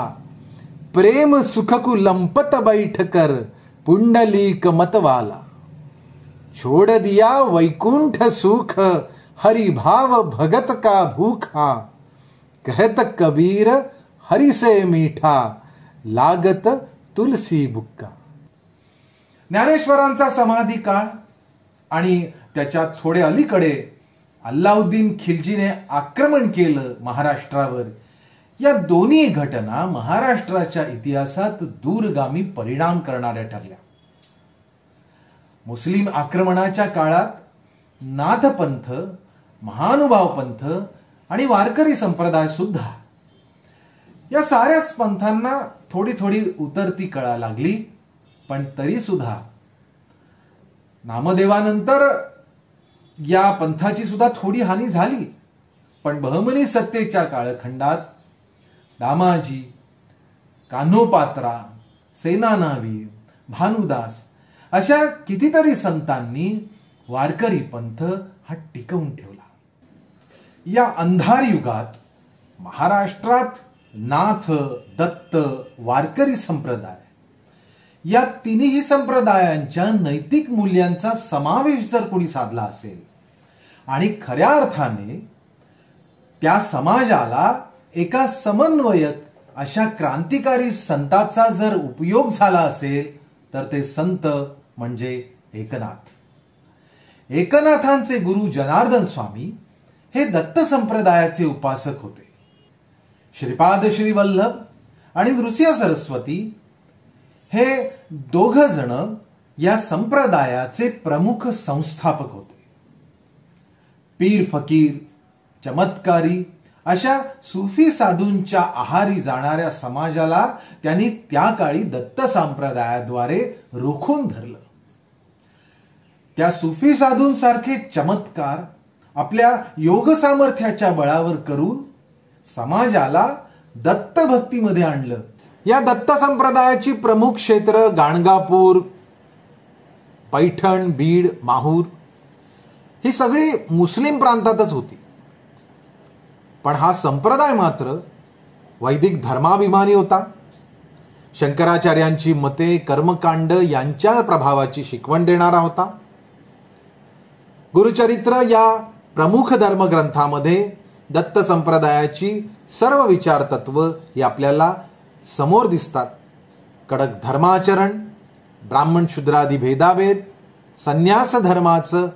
प्रेम सुख को लंपत बैठ कर, पुंडलीक मतवाला. छोड़ दिया वैकुंठ सुख, हरि भाव भगत का भूखा, कहत कबीर हरि से मीठा, लागत तुलसी बुक्का. ज्ञानेश्वरांचा समाधी काळ आणि त्याच्या थोडे अलीकडे अल्लाउद्दीन खिलजीने आक्रमण केलं महाराष्ट्रावर, या दोन्ही घटना महाराष्ट्राच्या इतिहासात दूरगामी परिणाम करणाऱ्या ठरल्या. मुस्लिम आक्रमणाच्या काळात नाथपंथ, महानुभाव पंथ आणि वारकरी संप्रदाय सुद्धा, या साऱ्याच पंथांना थोडी थोडी उतरती कळा लागली. पण तरी सुद्धा नामदेवानंतर या पंथाची सुद्धा थोडी हानी झाली. पण बहमनी सत्तेच्या काळखंडात दामाजी, कान्होपात्रा, सेनानावीर, भानुदास अशा कितीतरी संतांनी वारकरी पंथ हा टिकवून ठेवला. या अंधार युगात महाराष्ट्रात नाथ, दत्त, वारकरी संप्रदाय या तिन्ही संप्रदायांच्या नैतिक मूल्यांचा समावेश जर कोणी साधला असेल आणि खऱ्या अर्थाने त्या समाजाला एका समन्वयक अशा क्रांतिकारी संताचा जर उपयोग झाला असेल तर ते संत म्हणजे एकनाथ. एकनाथांचे गुरु जनार्दन स्वामी हे दत्त संप्रदायाचे उपासक होते. श्रीपाद श्रीवल्लभ आणि नृसिंह सरस्वती हे दोघ जण या संप्रदायाचे प्रमुख संस्थापक होते. पीर फकीर, चमत्कारी अशा सुफी साधूंच्या आहारी जाणाऱ्या समाजाला त्यांनी त्या काळी दत्त संप्रदायाद्वारे रोखून धरलं. त्या सुफी साधूंसारखे चमत्कार आपल्या योग सामर्थ्याच्या बळावर करून समाजाला दत्त भक्तीमध्ये आणलं. या दत्त संप्रदायाची प्रमुख क्षेत्र गाणगापूर, पैठण, बीड, माहूर ही सगळी मुस्लिम प्रांतातच होती. पण हा संप्रदाय मात्र वैदिक धर्माभिमानी होता. शंकराचार्यांची मते, कर्मकांड यांच्या प्रभावाची शिकवण देणारा होता. गुरुचरित्र या प्रमुख धर्मग्रंथामध्ये दत्त संप्रदायाची सर्व विचार तत्व ही आपल्याला समोर दिसतात. कडक धर्माचरण, ब्राह्मण शूद्रादी भेदाभेद, संन्यास धर्माचं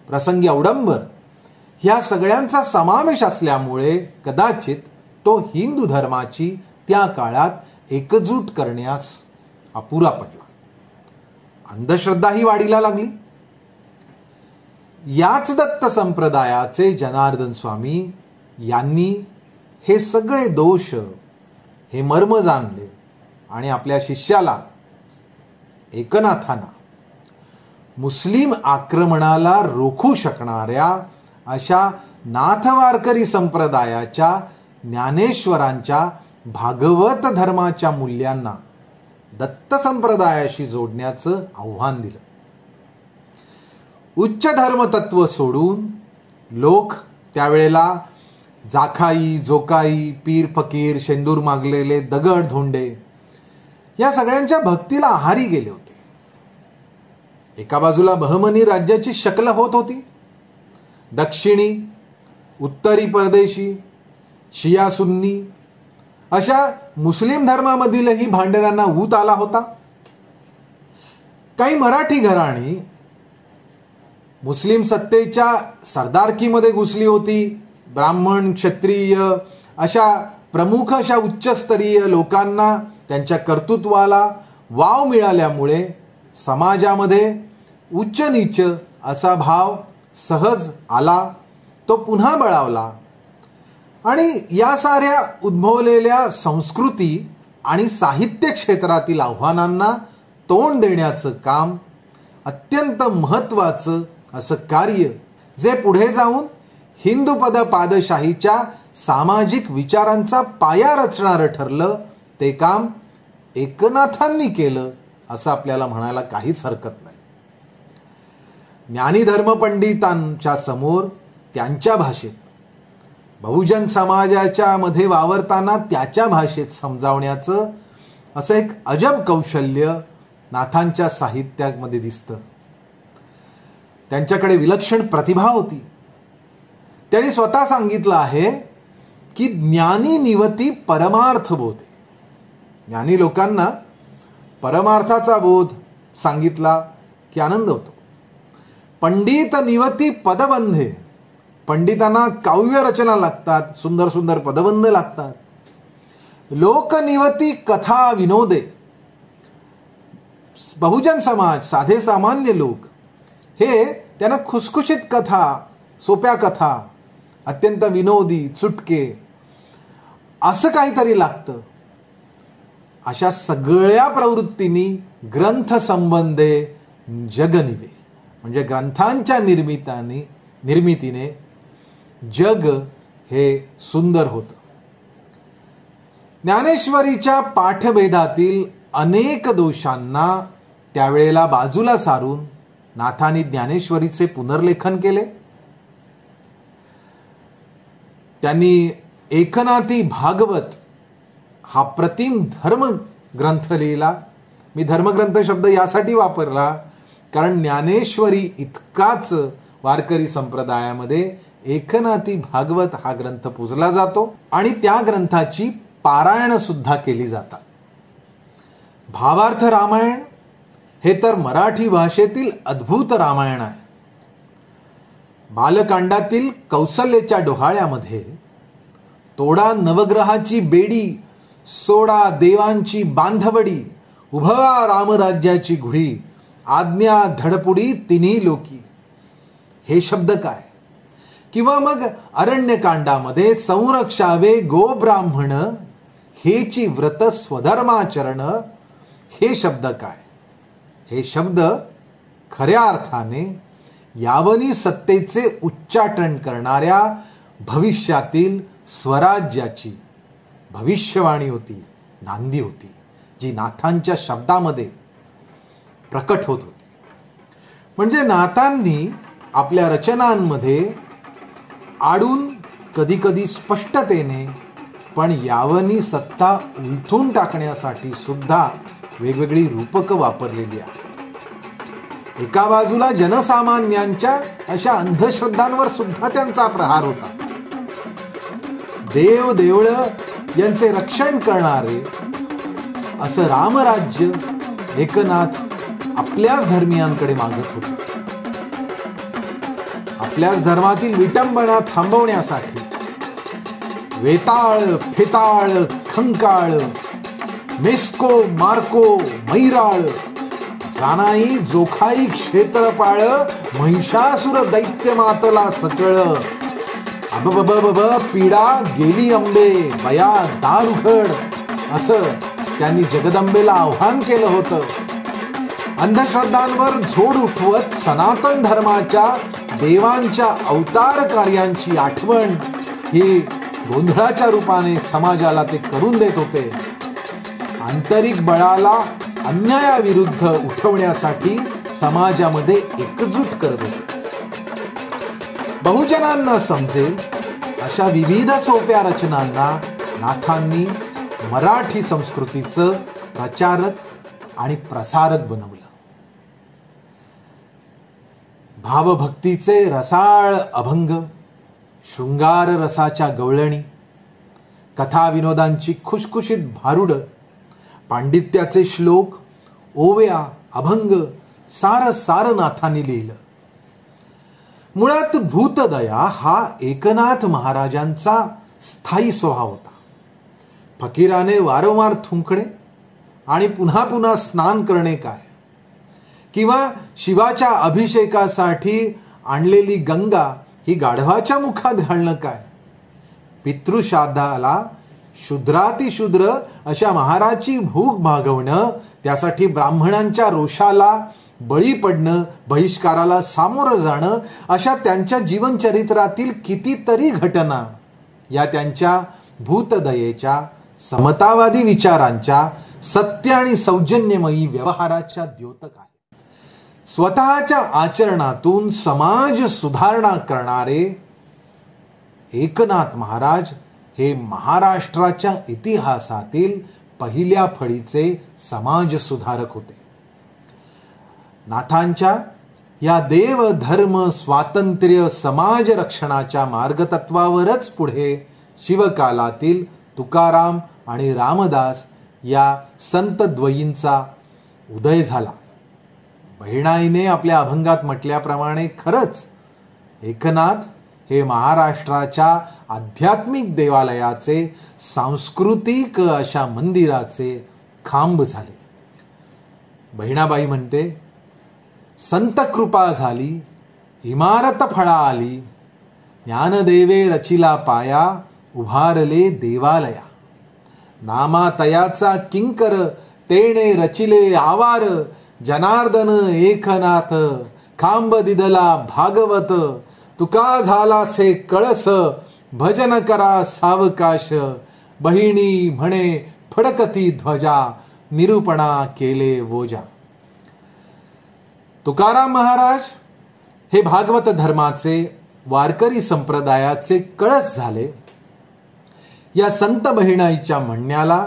प्रसंगी अवडंबर ह्या सगळ्यांचा समावेश असल्यामुळे कदाचित तो हिंदू धर्माची त्या काळात एकजूट करण्यास अपुरा पडला. अंधश्रद्धाही वाढीला लागली. याच दत्त संप्रदायाचे जनार्दन स्वामी यांनी हे सगळे दोष, हे मर्म जाणले आणि आपल्या शिष्याला एकनाथांना मुस्लिम आक्रमणाला रोखू शकणाऱ्या अशा नाथवारकरी संप्रदायाच्या ज्ञानेश्वरांच्या भागवत धर्माच्या मूल्यांना दत्त संप्रदायाशी जोडण्याचं आव्हान दिलं. उच्च धर्मतत्व सोडून लोक त्यावेळेला जाखाई, जोकाई, पीर फकीर, शेंदूर मागलेले, दगड धोंडे या सगळ्यांच्या भक्तीला आहारी गेले होते. एका बाजूला बहमनी राज्याची शक्ल होत होती. दक्षिणी, उत्तरी परदेशी, शिया सुन्नी अशा मुस्लिम धर्मामधीलही भांडणांना ऊत आला होता. काही मराठी घराणी मुस्लिम सत्तेच्या सरदारकीमध्ये घुसली होती. ब्राह्मण, क्षत्रिय अशा प्रमुख अशा उच्चस्तरीय लोकांना त्यांच्या कर्तृत्वाला वाव मिळाल्यामुळे समाजामध्ये उच्च नीच असा भाव सहज आला, तो पुन्हा बळावला आणि या साऱ्या उद्भवलेल्या संस्कृती आणि साहित्य क्षेत्रातील आव्हानांना तोंड देण्याचं काम अत्यंत महत्त्वाचं असं कार्य, जे पुढे जाऊन हिंदूपद पादशाहीच्या सामाजिक विचारांचा पाया रचणारं ठरलं, ते काम एकनाथांनी केलं असं आपल्याला म्हणायला काहीच हरकत नाही. ज्ञानी धर्मपंडितांच्या समोर त्यांच्या भाषेत, बहुजन समाजाच्या मध्ये वावरताना त्याच्या भाषेत समजावण्याचं असं एक अजब कौशल्य नाथांच्या साहित्यामध्ये दिसतं. त्यांच्याकडे विलक्षण प्रतिभा होती. त्यांनी स्वतः सांगितलं आहे की ज्ञानी निवती परमार्थ बोधे. ज्ञानी लोकांना परमार्थाचा बोध सांगितला की आनंद होतो. पंडित निवती पदबंधे. पंडितांना काव्य रचना लागतात, सुंदर सुंदर पदबंध लागतात. लोकनिवती कथा विनोदे. बहुजन समाज, साधे सामान्य लोक हे त्यांना खुसखुशीत कथा, सोप्या कथा, अत्यंत विनोदी, चुटके असं काहीतरी लागतं. अशा सगळ्या प्रवृत्तींनी ग्रंथ संबंधे जगनिवे, म्हणजे ग्रंथांच्या निर्मितीने जग हे सुंदर होतं. ज्ञानेश्वरीच्या पाठभेदातील अनेक दोषांना त्यावेळेला बाजूला सारून नाथांनी ज्ञानेश्वरीचे पुनर्लेखन केले. त्यांनी एकनाथी भागवत हा प्रतिम धर्मग्रंथ लिहिला. मी धर्मग्रंथ शब्द यासाठी वापरला कारण ज्ञानेश्वरी इतकाच वारकरी संप्रदायामध्ये एकनाथी भागवत हा ग्रंथ पूजला जातो आणि त्या ग्रंथाची पारायण सुद्धा केली जातात. भावार्थ रामायण हे तर मराठी भाषेतील अद्भुत रामायण आहे. बालकांडातील कौसल्याच्या डोहाळ्यामध्ये तोडा नवग्रहाची बेडी, सोडा देवांची बांधवडी, उभवा रामराज्याची घुडी, आज्ञा धडपुडी तिन्ही लोकी. हे शब्द काय? किंवा मग अरण्यकांडामध्ये संरक्षावे गो ब्राह्मण हेची व्रत स्वधर्माचरण, हे शब्द काय? हे शब्द खऱ्या अर्थाने यावनी सत्तेचे उच्चाटन करणाऱ्या भविष्यातील स्वराज्याची भविष्यवाणी होती, नांदी होती, जी नाथांच्या शब्दामध्ये प्रकट होत होती. म्हणजे नाथांनी आपल्या रचनांमध्ये आडून कधी कधी स्पष्टतेने पण यावनी सत्ता उलथून टाकण्यासाठी सुद्धा वेगवेगळी रूपकं वापरलेली आहेत. एका बाजूला जनसामान्यांच्या अशा अंधश्रद्धांवर सुद्धा त्यांचा प्रहार होता. देव देवळ यांचे रक्षण करणारे असं रामराज्य एकनाथ आपल्याच धर्मियांकडे मागत होते. आपल्याच धर्मातील विटंबना थांबवण्यासाठी वेताळ, फेताळ, खंकाळ, मेस्को, मार्को, मैराळ, जानाई जोखाई क्षेत्रपाळ, महिषासुर दैत्य मातला सकळ, अबबबब पीडा गेली अंबे, बया दार उघड, असं त्यांनी जगदंबेला आव्हान केलं होतं. अंधश्रद्धांवर झोड उठवत सनातन धर्माच्या देवांच्या अवतार कार्यांची आठवण ही गोंधळाच्या रूपाने समाजाला ते करून देत होते. आंतरिक बळाला अन्यायाविरुद्ध उठवण्यासाठी समाजामध्ये एकजूट करत होते. बहुजनांना समजेल अशा विविध सोप्या रचनांना नाथांनी मराठी संस्कृतीचं प्रचारक आणि प्रसारक बनवलं. भावभक्तीचे रसाळ अभंग, शृंगार रसाच्या गवळणी, कथा विनोदांची खुशखुशीत भारुड, पांडित्याचे श्लोक, ओव्या, अभंग सार सार नाथांनी लिहिलं. मुळात भूतदया हा एकनाथ महाराजांचा स्थायी स्वभाव होता. फकीराने वारंवार थुंकणे आणि पुन्हा पुन्हा स्नान करणे काय, किंवा शिवाच्या अभिषेकासाठी आणलेली गंगा ही गाढवाच्या मुखात घालणं काय, पितृश्राद्धाला शूद्रातिशूद्र अशा महाराची भूक भागवणं, त्यासाठी ब्राह्मणांच्या रोषाला बळी पडणं, बहिष्काराला सामोरं जाणं, अशा त्यांच्या जीवनचरित्रातील कितीतरी घटना या त्यांच्या भूतदयेच्या, समतावादी विचारांच्या, सत्य आणि सौजन्यमयी व्यवहाराच्या द्योतक आहेत. स्वतःच्या आचरणातून समाज सुधारणा करणारे एकनाथ महाराज हे महाराष्ट्राच्या इतिहासातील पहिल्या फळीचे समाज सुधारक होते. नाथांच्या या देव धर्म स्वातंत्र्य समाज रक्षणाच्या मार्गतत्वावरच पुढे शिवकालातील तुकाराम आणि रामदास या संतद्वयींचा उदय झाला. बहिणाईने आपल्या अभंगात म्हटल्याप्रमाणे खरंच एकनाथ हे महाराष्ट्राच्या आध्यात्मिक देवालयाचे, सांस्कृतिक अशा मंदिराचे खांब झाले. बहिणाबाई म्हणते, संत कृपा झाली, इमारत फळा आली, ज्ञानदेवे रचिला पाया, उभारले देवालया. नामातयाचा किंकर तेणे रचिले आवार, जनार्दन एकनाथ खांब दिदला भागवत, तुका झाला से कळस, भजन करा सावकाश, बहिणी म्हणे फडकती ध्वजा, निरूपणा केले वोजा. तुकाराम महाराज हे भागवत धर्माचे, वारकरी संप्रदायाचे कळस झाले. या संत बहिणाईच्या म्हणण्याला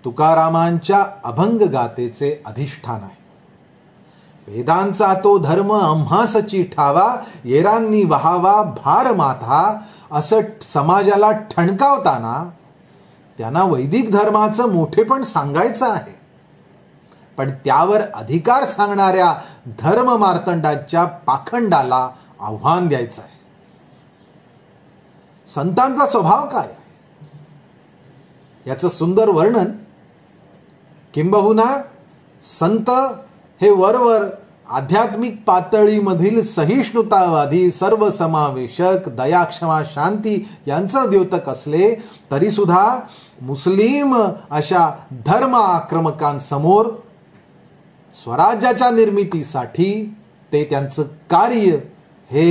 तुकारामांच्या अभंगगाथेचे अधिष्ठान आहे. वेदांचा तो धर्म आम्हासची ठावा, येरांनी वहावा भार माथा, असं समाजाला ठणकावताना त्यांना वैदिक धर्माचं मोठेपण सांगायचं आहे, पण त्यावर अधिकार सांगणाऱ्या धर्म मार्तंडाच्या पाखंडाला आव्हान द्यायचं आहे. संतांचा स्वभाव काय याचं सुंदर वर्णन, किंबहुना संत हे वरवर आध्यात्मिक पातळीमधील सहिष्णुतावादी, सर्वसमावेशक, दया, क्षमा, शांती यांचं द्योतक असले तरी सुद्धा मुस्लिम अशा धर्म आक्रमकांसमोर स्वराज्याच्या निर्मितीसाठी ते त्यांचं कार्य हे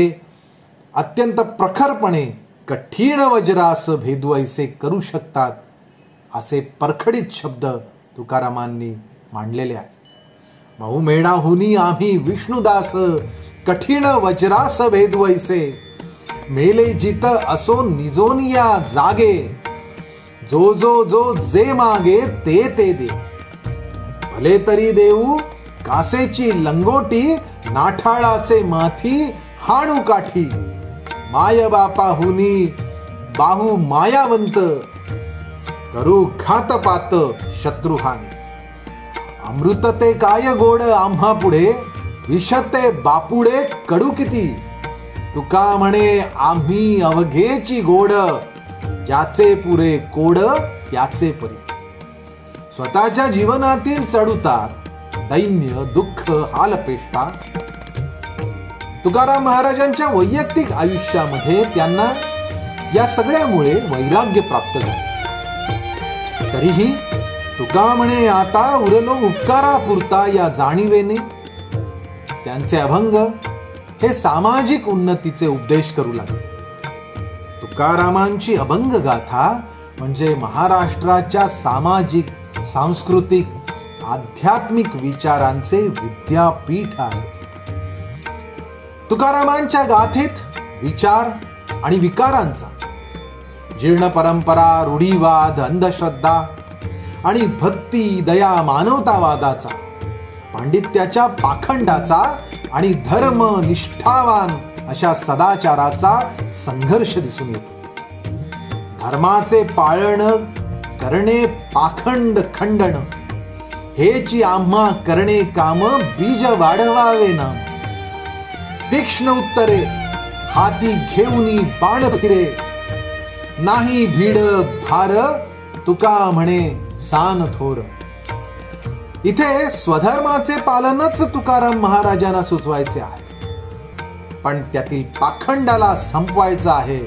अत्यंत प्रखरपणे कठीण वज्रास भेदवैसे करू शकतात असे परखडीत शब्द तुकारामांनी मांडलेले आहेत. बहुमेणाहुनी आम्ही विष्णुदास, कठीण वज्रास भेदवैसे, मेले जित असो निजोनिया जागे, जो जो जो जे मागे ते ते दे, भले तरी देऊ कासेची लंगोटी, नाठाळाचे माथी हाणू काठी, माय बापाहुनी बाहू मायावंत, करू घातपात शत्रुहानी, अमृत ते काय गोड आम्हा पुढे, विष ते बापुडे कडू किती, तुका म्हणे आम्ही अवघेची गोड, ज्याचे पुरे कोड त्याचे परी. स्वतःच्या जीवनातील चढउतार, दैन्य, दुःख, हालपेष्टा तुकाराम महाराजांच्या वैयक्तिक आयुष्यामध्ये त्यांना या सगळ्यामुळे वैराग्य प्राप्त झाले. तरीही तुका म्हणे आता उरलो उपकारापुरता या जाणीवेने त्यांचे अभंग हे सामाजिक उन्नतीचे उपदेश करू लागले. तुकारामांची अभंग गाथा म्हणजे महाराष्ट्राच्या सामाजिक, सांस्कृतिक, आध्यात्मिक विचारांचे विद्यापीठ आहे. तुकारामांच्या गाथेत विचार आणि विकारांचा, जीर्ण परंपरा, रूढीवाद, अंधश्रद्धा आणि भक्ती, दया, मानवतावादाचा, पांडित्याच्या पाखंडाचा आणि धर्म निष्ठावान अशा सदाचाराचा संघर्ष दिसून येतो. धर्माचे पाळण करणे पाखंड खंडन, हेची आम्हा करणे काम, बीज वाढवावे ना, तीक्ष्ण उत्तरे हाती घेऊनी बाण फिरे, नाही भीड भार, तुका म्हणे सान थोर. इथे स्वधर्माचे पालनच तुकाराम महाराजांना सुचवायचे आहे, पण त्यातील पाखंडाला संपवायचं आहे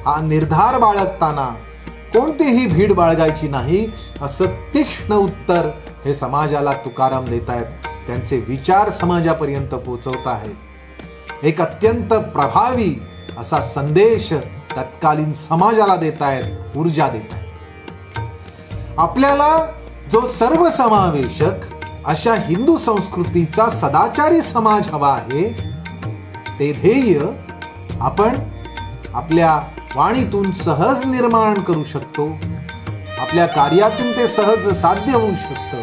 हा निर्धार बाळगताना कोणतीही भीड बाळगायची नाही असं तीक्ष्ण उत्तर हे समाजाला तुकाराम देत आहेत. त्यांचे विचार समाजापर्यंत पोहोचवत आहेत. एक अत्यंत प्रभावी असा संदेश तत्कालीन समाजाला देत आहेत, ऊर्जा देत आहेत. आपल्याला जो सर्वसमावेशक अशा हिंदू संस्कृतीचा सदाचारी समाज हवा आहे, ते ध्येय आपण आपल्या वाणीतून सहज निर्माण करू शकतो. आपल्या कार्यातून ते सहज साध्य होऊ शकतं.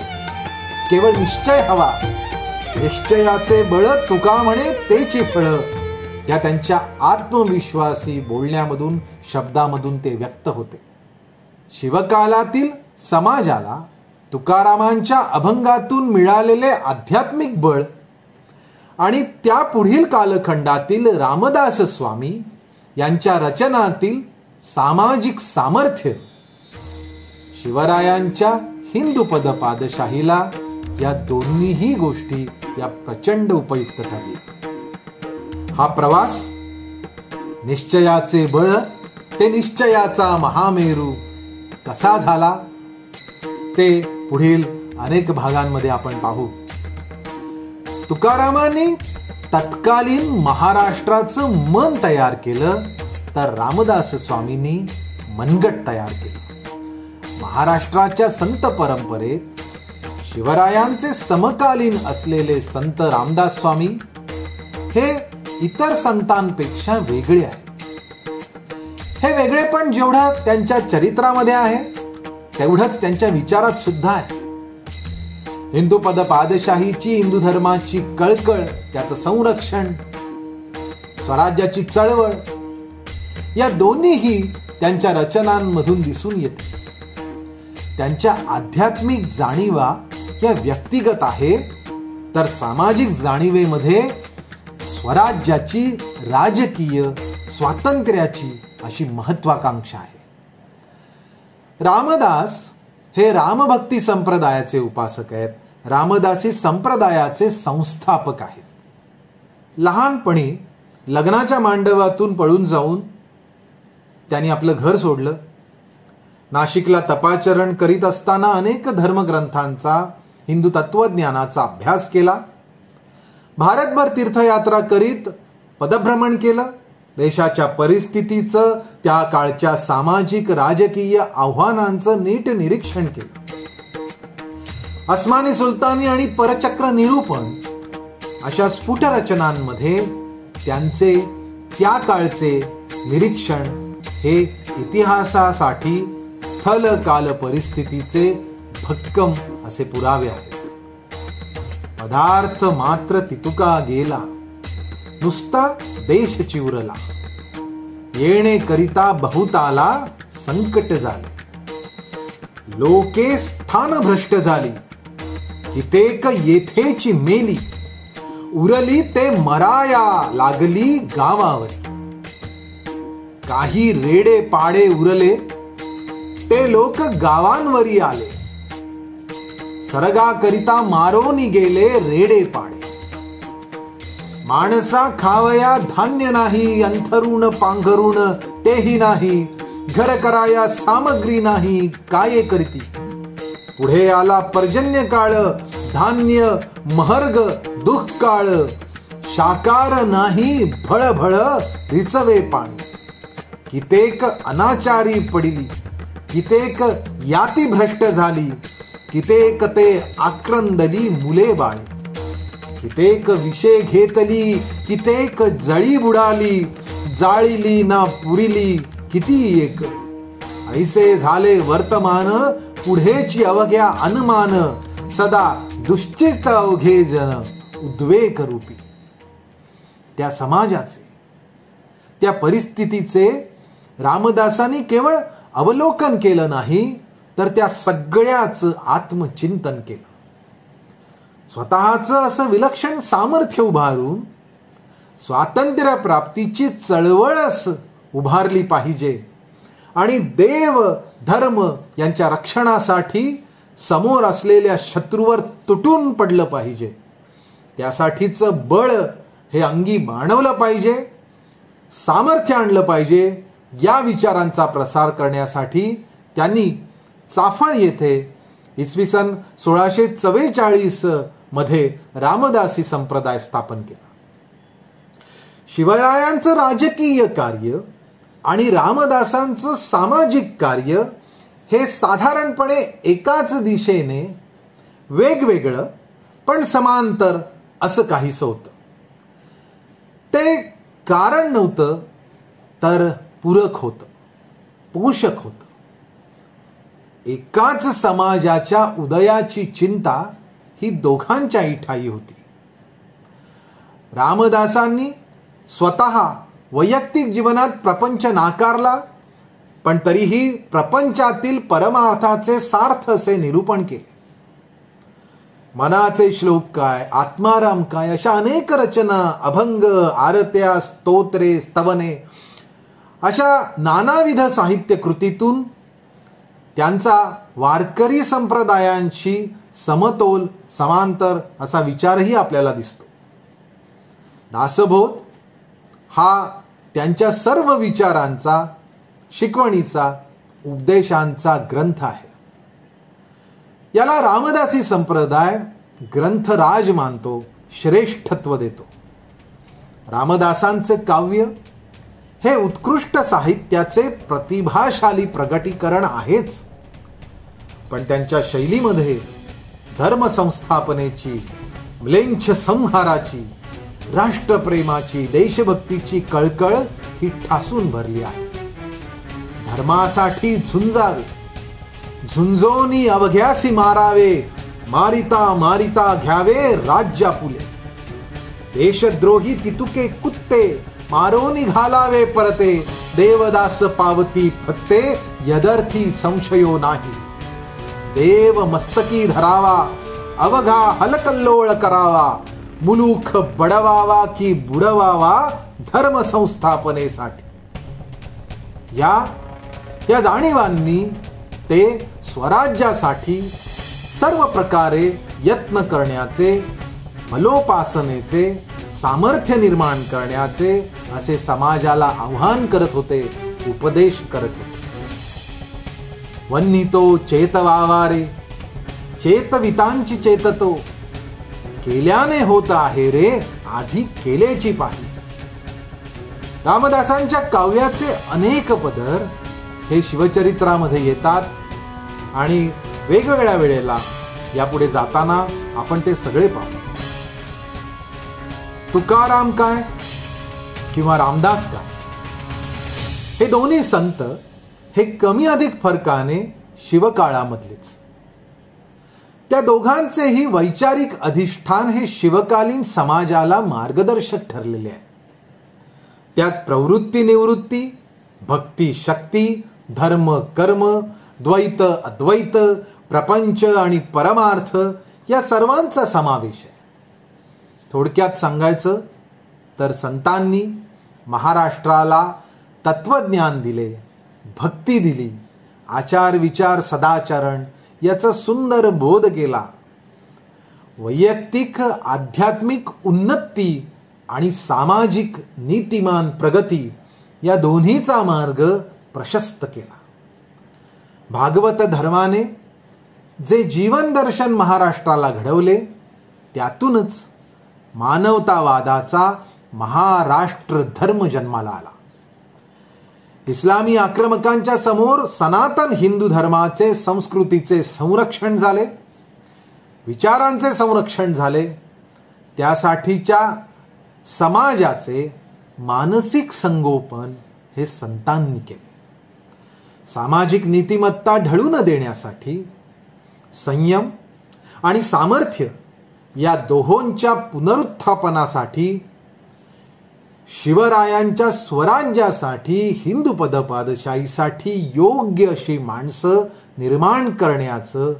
केवळ निश्चय हवा. निश्चयाचे बळ तुका म्हणे तेची फळ, या त्यांच्या आत्मविश्वासी बोलण्यामधून, शब्दामधून ते व्यक्त होते. शिवकालातील समाजाला तुकारामांच्या अभंगातून मिळालेले आध्यात्मिक बळ आणि त्या पुढील कालखंडातील रामदास स्वामी यांच्या रचनातील सामाजिक सामर्थ्य शिवरायांच्या हिंदूपद पादशाहीला या दोन्हीही गोष्टी या प्रचंड उपयुक्त ठरल्या. हा प्रवास निश्चयाचे बळ ते निश्चयाचा महामेरू कसा झाला ते पुढील अनेक भागांमध्ये आपण पाहू. तुकारामांनी तत्कालीन महाराष्ट्राचं मन तयार केलं, तर रामदास स्वामींनी मनगट तयार केलं. महाराष्ट्राच्या संत परंपरेत शिवरायांचे समकालीन असलेले संत रामदास स्वामी हे इतर संतांपेक्षा वेगळे आहेत. हे वेगळेपण जेवढं त्यांच्या चरित्रामध्ये आहे तेवढंच त्यांच्या विचारात सुद्धा आहे. हिंदू पद पादशाहीची, हिंदू धर्माची कळकळ, त्याचं संरक्षण, स्वराज्याची चळवळ या दोन्हीही त्यांच्या रचनांमधून दिसून येते. त्यांच्या आध्यात्मिक जाणीवा या व्यक्तिगत आहे, तर सामाजिक जाणीवेमध्ये स्वराज्याची, राजकीय स्वातंत्र्याची अशी महत्वाकांक्षा आहे. रामदास हे रामभक्ती संप्रदायाचे उपासक आहेत. रामदासी संप्रदायाचे संस्थापक आहेत. लहानपणी लग्नाच्या मांडवातून पळून जाऊन त्यांनी आपलं घर सोडलं. नाशिकला तपाचरण करीत असताना अनेक धर्मग्रंथांचा, हिंदू तत्वज्ञानाचा अभ्यास केला. भारतभर तीर्थयात्रा करीत पदभ्रमण केलं. देशाच्या परिस्थितीचं, त्या काळच्या सामाजिक राजकीय आव्हानांचं नीट निरीक्षण केलं. अस्मानी सुलतानी आणि परचक्र निरूपण अशा स्फुट रचनांमध्ये त्यांचे त्या काळचे निरीक्षण हे इतिहासासाठी स्थल काल परिस्थितीचे भक्कम असे पुरावे आहेत. पदार्थ मात्र तितुका गेला, नुसता देश चिवरला, येणे करिता बहुताला संकट झाले. लोके स्थान भ्रष्ट झाली, कितेक येथेची मेली, उरली ते मराया लागली गावावर. काही रेडे पाडे उरले, ते लोक गावांवरी आले, सरगा करिता मारोनी गेले रेडे पाडे. माणसा खावया धान्य नाही, अंथरुण पांघरुण तेही नाही, घर कराया सामग्री नाही, काय करीती. पुढे आला पर्जन्य काळ, धान्य महर्ग दुःखकाळ, शाकार नाही भळभळ रिचवे पाणी. कितेक अनाचारी पडिली, कितेक याती भ्रष्ट झाली, कितेक ते आक्रंदली मुले बाळी. कितेक विषे घेतली, कितेक जळी बुडाली, जाळीली ना पुरिली किती एक. ऐसे झाले वर्तमान, पुढेची अवघ्या अनुमान, सदा दुश्चित अवघे जन उद्वेग रूपी. त्या समाजाचे, त्या परिस्थितीचे रामदासांनी केवळ अवलोकन केलं नाही, तर त्या सगळ्याच आत्मचिंतन केलं. स्वतःच असं विलक्षण सामर्थ्य उभारून स्वातंत्र्य प्राप्तीची चळवळच उभारली पाहिजे आणि देव धर्म यांच्या रक्षणासाठी समोर असलेल्या शत्रूवर तुटून पडलं पाहिजे. त्यासाठीचं बळ हे अंगी बाणवलं पाहिजे, सामर्थ्य आणलं पाहिजे. या विचारांचा प्रसार करण्यासाठी त्यांनी चाफळ येथे इसवी सन 1644 मध्ये रामदासी संप्रदाय स्थापन केला. शिवरायांचं राजकीय कार्य आणि रामदासांचं सामाजिक कार्य हे साधारणपणे एकाच दिशेने वेगवेगळं पण समांतर असं काहीसं होतं. ते कारण नव्हतं, तर पूरक होतं, पोषक होतं. एकाच समाजाच्या उदयाची चिंता ही दोघांच्याही ठायी होती. रामदासांनी स्वतः वैयक्तिक जीवनात प्रपंच नाकारला, पण तरीही प्रपंचातील परमार्थाचे सार्थ असे निरूपण केले. मनाचे श्लोक काय, आत्माराम काय, अशा अनेक रचना, अभंग, आरत्या, स्तोत्रे, स्तवने अशा नानाविध साहित्य कृतीतून त्यांचा वारकरी संप्रदायांशी समतोल, समांतर असा विचारही आपल्याला दिसतो. दासबोध हा त्यांच्या सर्व विचारांचा, शिकवणीचा, उपदेशांचा ग्रंथ आहे. याला रामदासी संप्रदाय ग्रंथराज मानतो, श्रेष्ठत्व देतो. रामदासांचे काव्य हे उत्कृष्ट साहित्याचे प्रतिभाशाली प्रगटीकरण आहेच, पण त्यांच्या शैलीमध्ये धर्मसंस्थापनेची, म्लेच्छ संहाराची, राष्ट्रप्रेमाची, देशभक्तीची कळकळ ही ठासून भरली आहे. धर्मासाठी झुंजावे, झुंजोनी अवघ्यासी मारावे, मारिता मारिता घ्यावे राज्या पुले. देशद्रोही तितुके कुत्ते, मारोनी घालावे परते, देवदास पावती फत्ते, यदर्थी संशयो नाही. देव मस्तकी धरावा, अवघा हलकल्लोळ करावा, मुलूख बडवावा की बुडवावा धर्म संस्थापनेसाठी. या जाणीवांनी ते स्वराज्यासाठी सर्व प्रकारे यत्न करण्याचे, मलोपासनेचे, सामर्थ्य निर्माण करण्याचे असे समाजाला आव्हान करत होते, उपदेश करत होते. वन्नितो चेतवावारे चेतवितांची चेततो, केल्याने होत आहे रे आधी केलेची पाहिजे. रामदासांच्या काव्याचे अनेक पदर हे शिवचरित्रामध्ये येतात आणि वेगवेगळ्या वेळेला यापुढे जाताना आपण ते सगळे पाहू. तुकाराम काय किंवा रामदास काय, हे दोन्ही संत हे कमी अधिक फरकाने शिवकाळामधलेच. त्या दोघांचेही वैचारिक अधिष्ठान हे शिवकालीन समाजाला मार्गदर्शक ठरलेले आहे. त्यात प्रवृत्ती निवृत्ती, भक्ती शक्ती, धर्म कर्म, द्वैत अद्वैत, प्रपंच आणि परमार्थ या सर्वांचा समावेश आहे. थोडक्यात सांगायचं तर संतांनी महाराष्ट्राला तत्वज्ञान दिले, भक्ती दिली, आचार विचार सदाचरण याचा सुंदर बोध केला. वैयक्तिक आध्यात्मिक उन्नती आणि सामाजिक नीतिमान प्रगती या दोन्हीचा मार्ग प्रशस्त केला. भागवत धर्माने जे जीवन दर्शन महाराष्ट्राला घडवले त्यातूनच मानवतावादाचा महाराष्ट्र धर्म जन्माला आला. इस्लामी आक्रमकांच्या समोर सनातन हिंदू धर्माचे संस्कृतीचे संरक्षण झाले, विचारांचे संरक्षण झाले. त्यासाठीच्या समाजाचे मानसिक संगोपन हे संतांनी केले. सामाजिक नीतिमत्ता ढळून देण्यासाठी संयम आणि सामर्थ्य या दोहोंच्या पुनरुत्थापनासाठी, शिवरायांच्या स्वराज्यासाठी, हिंदू पदपादशाहीसाठी योग्य अशी माणसं निर्माण करण्याचं,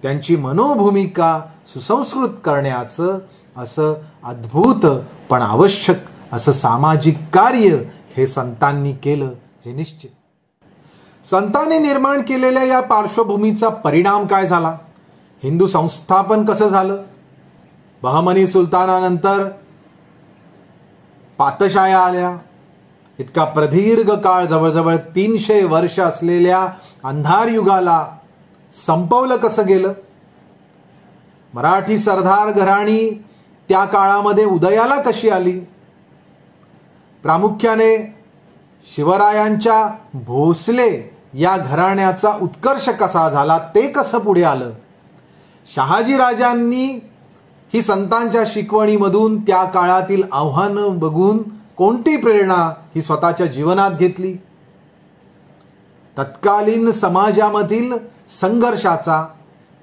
त्यांची मनोभूमिका सुसंस्कृत करण्याचं असं अद्भुत पण आवश्यक असं सामाजिक कार्य हे संतांनी केलं हे निश्चित. संतांनी निर्माण केलेल्या या पार्श्वभूमीचा परिणाम काय झाला? हिंदू संस्थापन कसं झालं? बहमनी सुलतानानंतर पातशाया आल्या. इतका प्रदीर्घ काळ, जवळजवळ 300 वर्ष असलेल्या अंधार युगाला संपवलं कसं गेलं? मराठी सरदार घराणी त्या काळामध्ये उदयाला कशी आली? प्रामुख्याने शिवरायांच्या भोसले या घराण्याचा उत्कर्ष कसा झाला, ते कसं पुढे आलं? शहाजीराजांनी ही संतांच्या शिकवणीमधून त्या काळातील आव्हानं बघून कोणती प्रेरणा ही स्वतःच्या जीवनात घेतली? तत्कालीन समाजामधील संघर्षाचा,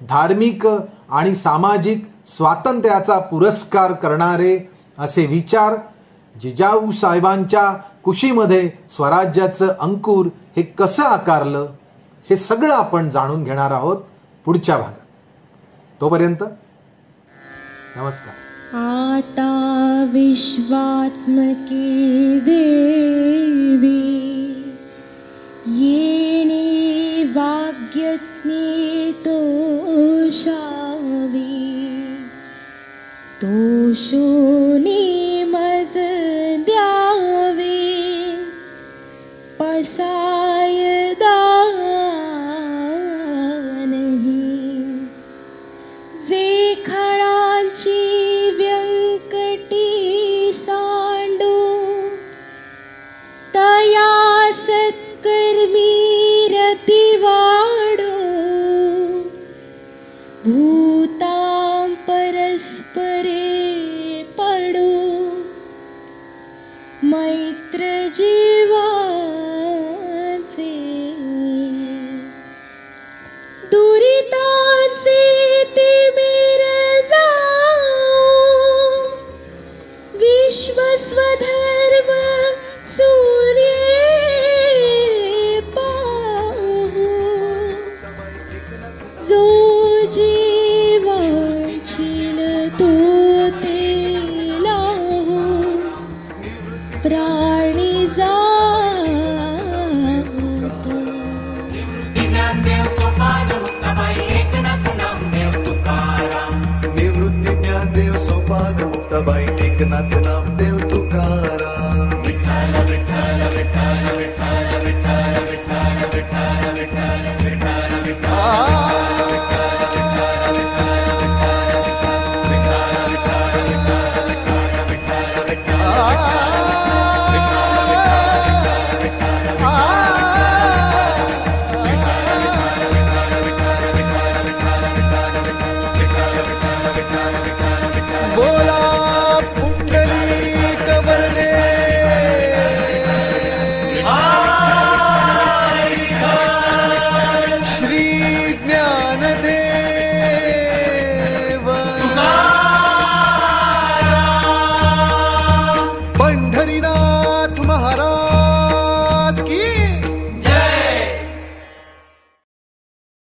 धार्मिक आणि सामाजिक स्वातंत्र्याचा पुरस्कार करणारे असे विचार जिजाऊ साहेबांच्या कुशीमध्ये स्वराज्याचं अंकुर हे कसं आकारलं, हे सगळं आपण जाणून घेणार आहोत पुढच्या भागात. तोपर्यंत नमस्कार. आता विश्वात्मकी देवी येणे वाग्यज्ञे तोषावी, तोषोनी मज द्यावे पसाय दानही, जे खळांची व्यंकटी सांडू तया सत्कर्मी रतिवाडो, भूतां परस्परे पडो मैत्र जीवाचे, दुरितांचे तिमिर जाओ, विश्वस्वधर्म सूर्ये पाहू, जो जीवांचील तो ते लाहो, प्राणी जातो. ज्ञानदेव सोपान मुक्ताबाई एकनाथ नामदेव तुकाराम, निवृत्ती ज्ञानदेव सोपान मुक्ताबाई एकनाथ नामदेव तुकाराम